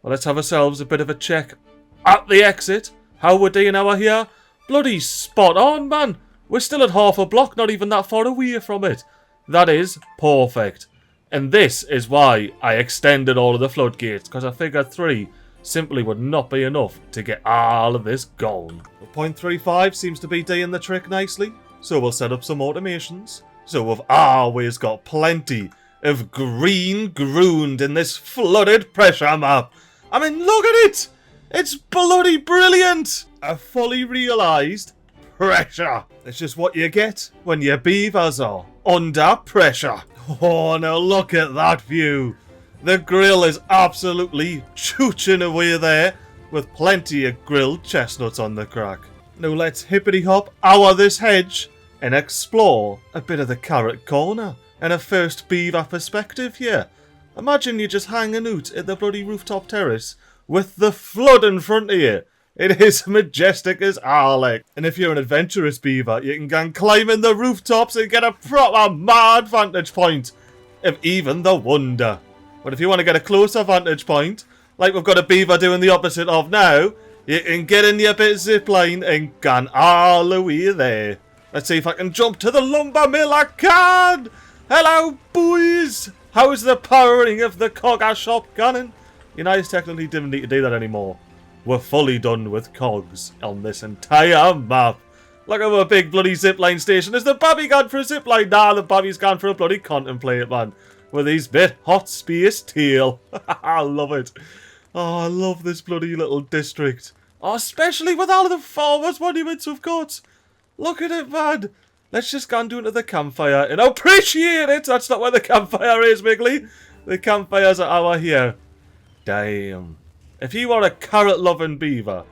Well, let's have ourselves a bit of a check at the exit. How we're doing hour here? Bloody spot on, man. We're still at half a block, not even that far away from it. That is perfect. And this is why I extended all of the floodgates, because I figured 3 simply would not be enough to get all of this going. 0.35 seems to be doing the trick nicely, so we'll set up some automations. So we've always got plenty of green ground in this flooded pressure map. I mean, look at it! It's bloody brilliant! A fully realised pressure. It's just what you get when your beavers are under pressure. Oh, now look at that view. The grill is absolutely chooching away there with plenty of grilled chestnuts on the crack. Now let's hippity hop over this hedge and explore a bit of the carrot corner and a first beaver perspective here. Imagine you're just hanging out at the bloody rooftop terrace with the flood in front of you. It is majestic as Arlek. And if you're an adventurous beaver, you can go and climb in the rooftops and get a proper mad vantage point of even the wonder. But if you want to get a closer vantage point, like we've got a beaver doing the opposite of now, you can get in your bit zipline and go all the way there. Let's see if I can jump to the lumber mill. I can! Hello, boys! How's the powering of the cogger shop going? You know, I technically didn't need to do that anymore. We're fully done with cogs on this entire map. Look at our big bloody zipline station. Is the babby gone for a zipline? Nah, the babby's gone for a bloody contemplate, man. With his bit hot space tail. I love it. Oh, I love this bloody little district. Oh, especially with all of the farmers' monuments we've got. Look at it, man. Let's just go and do it to the campfire and appreciate it. That's not where the campfire is, MiGly. The campfires are over here. Damn. If you are a carrot-loving beaver,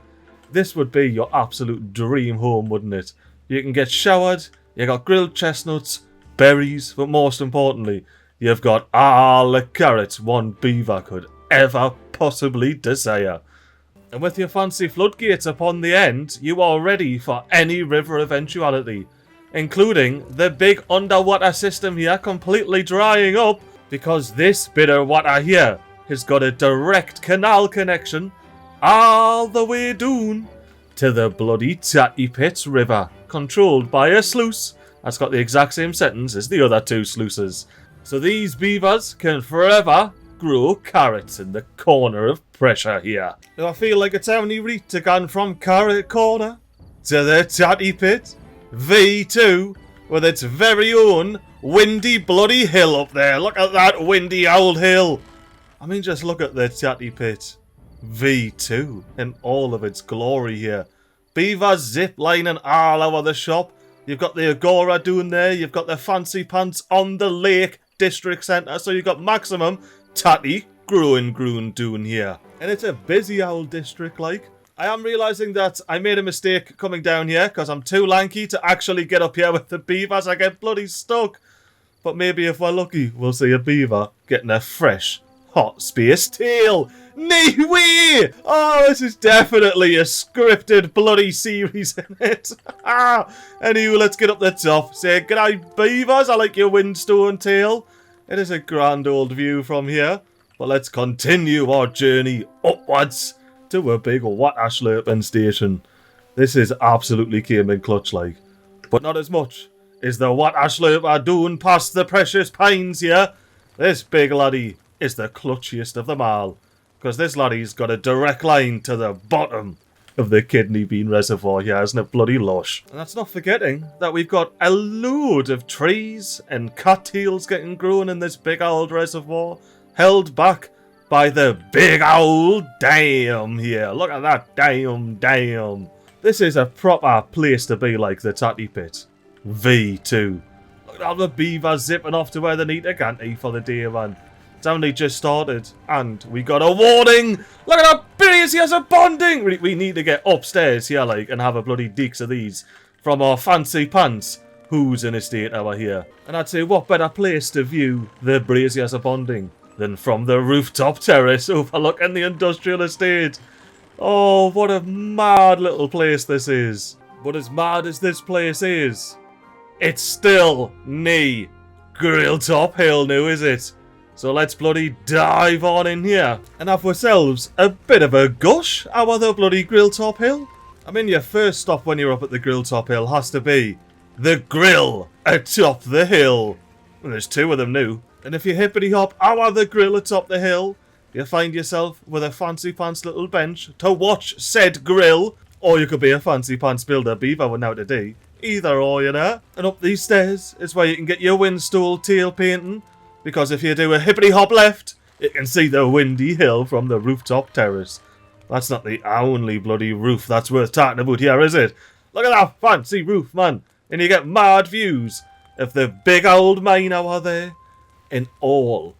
this would be your absolute dream home, wouldn't it? You can get showered, you got grilled chestnuts, berries, but most importantly, you've got all the carrots one beaver could ever possibly desire. And with your fancy floodgates upon the end, you are ready for any river eventuality, including the big underwater system here completely drying up, because this bit of water here has got a direct canal connection all the way down to the bloody Tatty Pits River, controlled by a sluice that's got the exact same sentence as the other 2 sluices. So these beavers can forever grow carrots in the corner of pressure here. Now I feel like it's only right to go from carrot corner to the Tatty Pit V2 with its very own windy bloody hill up there. Look at that windy old hill. I mean, just look at the Tatty Pit V2 in all of its glory here. Beavers ziplining all over the shop. You've got the Agora down there. You've got the fancy pants on the lake district centre. So you've got maximum tatty growing down here. And it's a busy old district, like. I am realising that I made a mistake coming down here because I'm too lanky to actually get up here with the beavers. I get bloody stuck. But maybe if we're lucky, we'll see a beaver getting a fresh hot space tail. Nee way! Oh, this is definitely a scripted bloody series in it. Anyway, let's get up the top. Say g'day beavers, I like your windstone tail. It is a grand old view from here. But let's continue our journey upwards to a big water slurping station. This is absolutely came in clutch like. But not as much is the water slurper doing past the precious pines here. This big laddie is the clutchiest of them all, because this laddie's got a direct line to the bottom of the kidney bean reservoir here, isn't it bloody lush? And that's not forgetting that we've got a load of trees and cattails getting grown in this big old reservoir, held back by the big old dam here. Look at that dam. This is a proper place to be, like the Tatty Pit. V2. Look at all the beavers zipping off to where they need to ganty for the day, man. It's only just started, and we got a warning! Look at how busy as a bonding! We need to get upstairs here, like, and have a bloody deeks of these from our fancy pants. Who's in a state over here? And I'd say, what better place to view the brazier as a bonding than from the rooftop terrace overlooking the industrial estate? Oh, what a mad little place this is. But as mad as this place is, it's still nae Grilltop Hill now, is it? So let's bloody dive on in here and have ourselves a bit of a gush over the bloody Grilltop Hill. I mean, your first stop when you're up at the Grilltop Hill has to be the grill atop the hill. And there's two of them now. And if you hippity hop over the grill atop the hill, you'll find yourself with a fancy pants little bench to watch said grill. Or you could be a fancy pants builder beaver one now today. Either or, you know. And up these stairs is where you can get your windstool tail painting. Because if you do a hippity hop left, you can see the windy hill from the rooftop terrace. That's not the only bloody roof that's worth talking about here, is it? Look at that fancy roof, man. And you get mad views of the big old mine over there. And all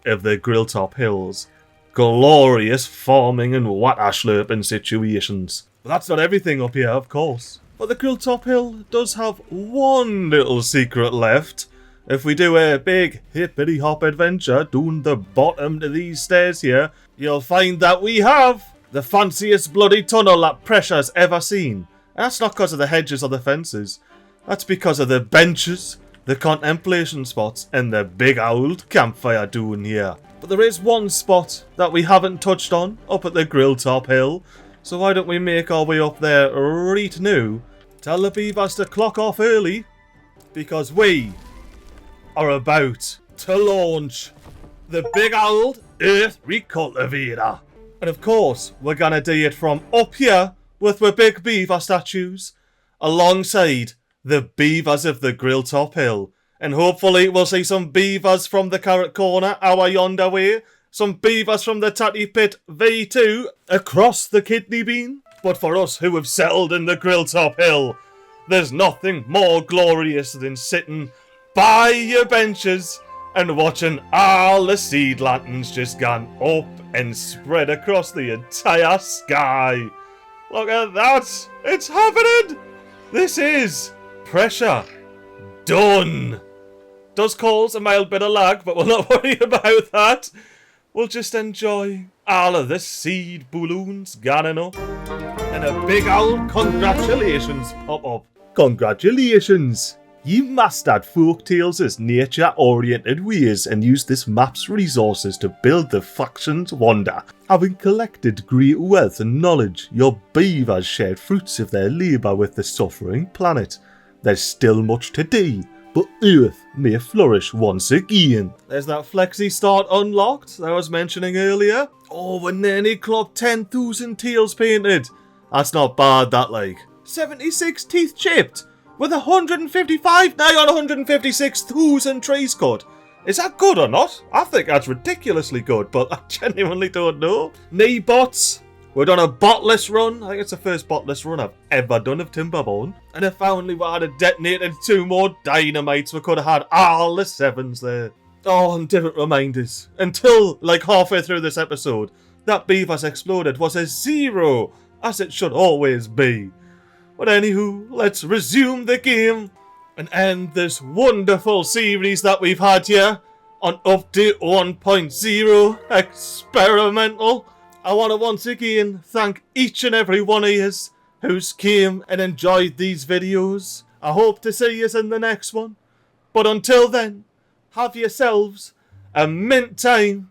of the Grilltop Hills. Glorious farming and water slurping situations. But that's not everything up here, of course. But the Grilltop Hill does have one little secret left. If we do a big hippity hop adventure down the bottom to these stairs here, you'll find that we have the fanciest bloody tunnel that Pressure's ever seen. And that's not because of the hedges or the fences. That's because of the benches, the contemplation spots, and the big old campfire down here. But there is one spot that we haven't touched on up at the Grilltop Hill. So why don't we make our way up there right now? Tell the beavers to clock off early, because we are about to launch the big old Earth Recultivator. And of course, we're gonna do it from up here with the big beaver statues alongside the beavers of the Grilltop Hill. And hopefully we'll see some beavers from the Carrot Corner our yonder way, some beavers from the Tatty Pit V2 across the kidney bean. But for us who have settled in the Grilltop Hill, there's nothing more glorious than sitting by your benches and watching all the seed lanterns just gone up and spread across the entire sky. Look at that! It's happening! This is Pressure done! Does cause a mild bit of lag, but we'll not worry about that. We'll just enjoy all of the seed balloons gone up. And a big old congratulations pop up. Congratulations! You mastered folktales' nature-oriented ways and used this map's resources to build the faction's wonder. Having collected great wealth and knowledge, your beavers shared fruits of their labour with the suffering planet. There's still much to do, but Earth may flourish once again. There's that flexi start unlocked that I was mentioning earlier. Oh, we nearly clocked 10,000 tails painted. That's not bad, that like. 76 teeth chipped. With 155 now on 156,000 trees cut. Is that good or not? I think that's ridiculously good, but I genuinely don't know. Knee bots. We've done a botless run. I think it's the first botless run I've ever done of Timberborn. And if only we had detonated 2 more dynamites, we could have had all the 7s there. Oh, and different reminders. Until, like, halfway through this episode, that Beavers exploded was a 0, as it should always be. But anywho, let's resume the game and end this wonderful series that we've had here on Update 1.0 Experimental. I want to once again thank each and every one of you who's came and enjoyed these videos. I hope to see you in the next one. But until then, have yourselves a mint time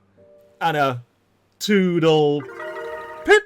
and a toodle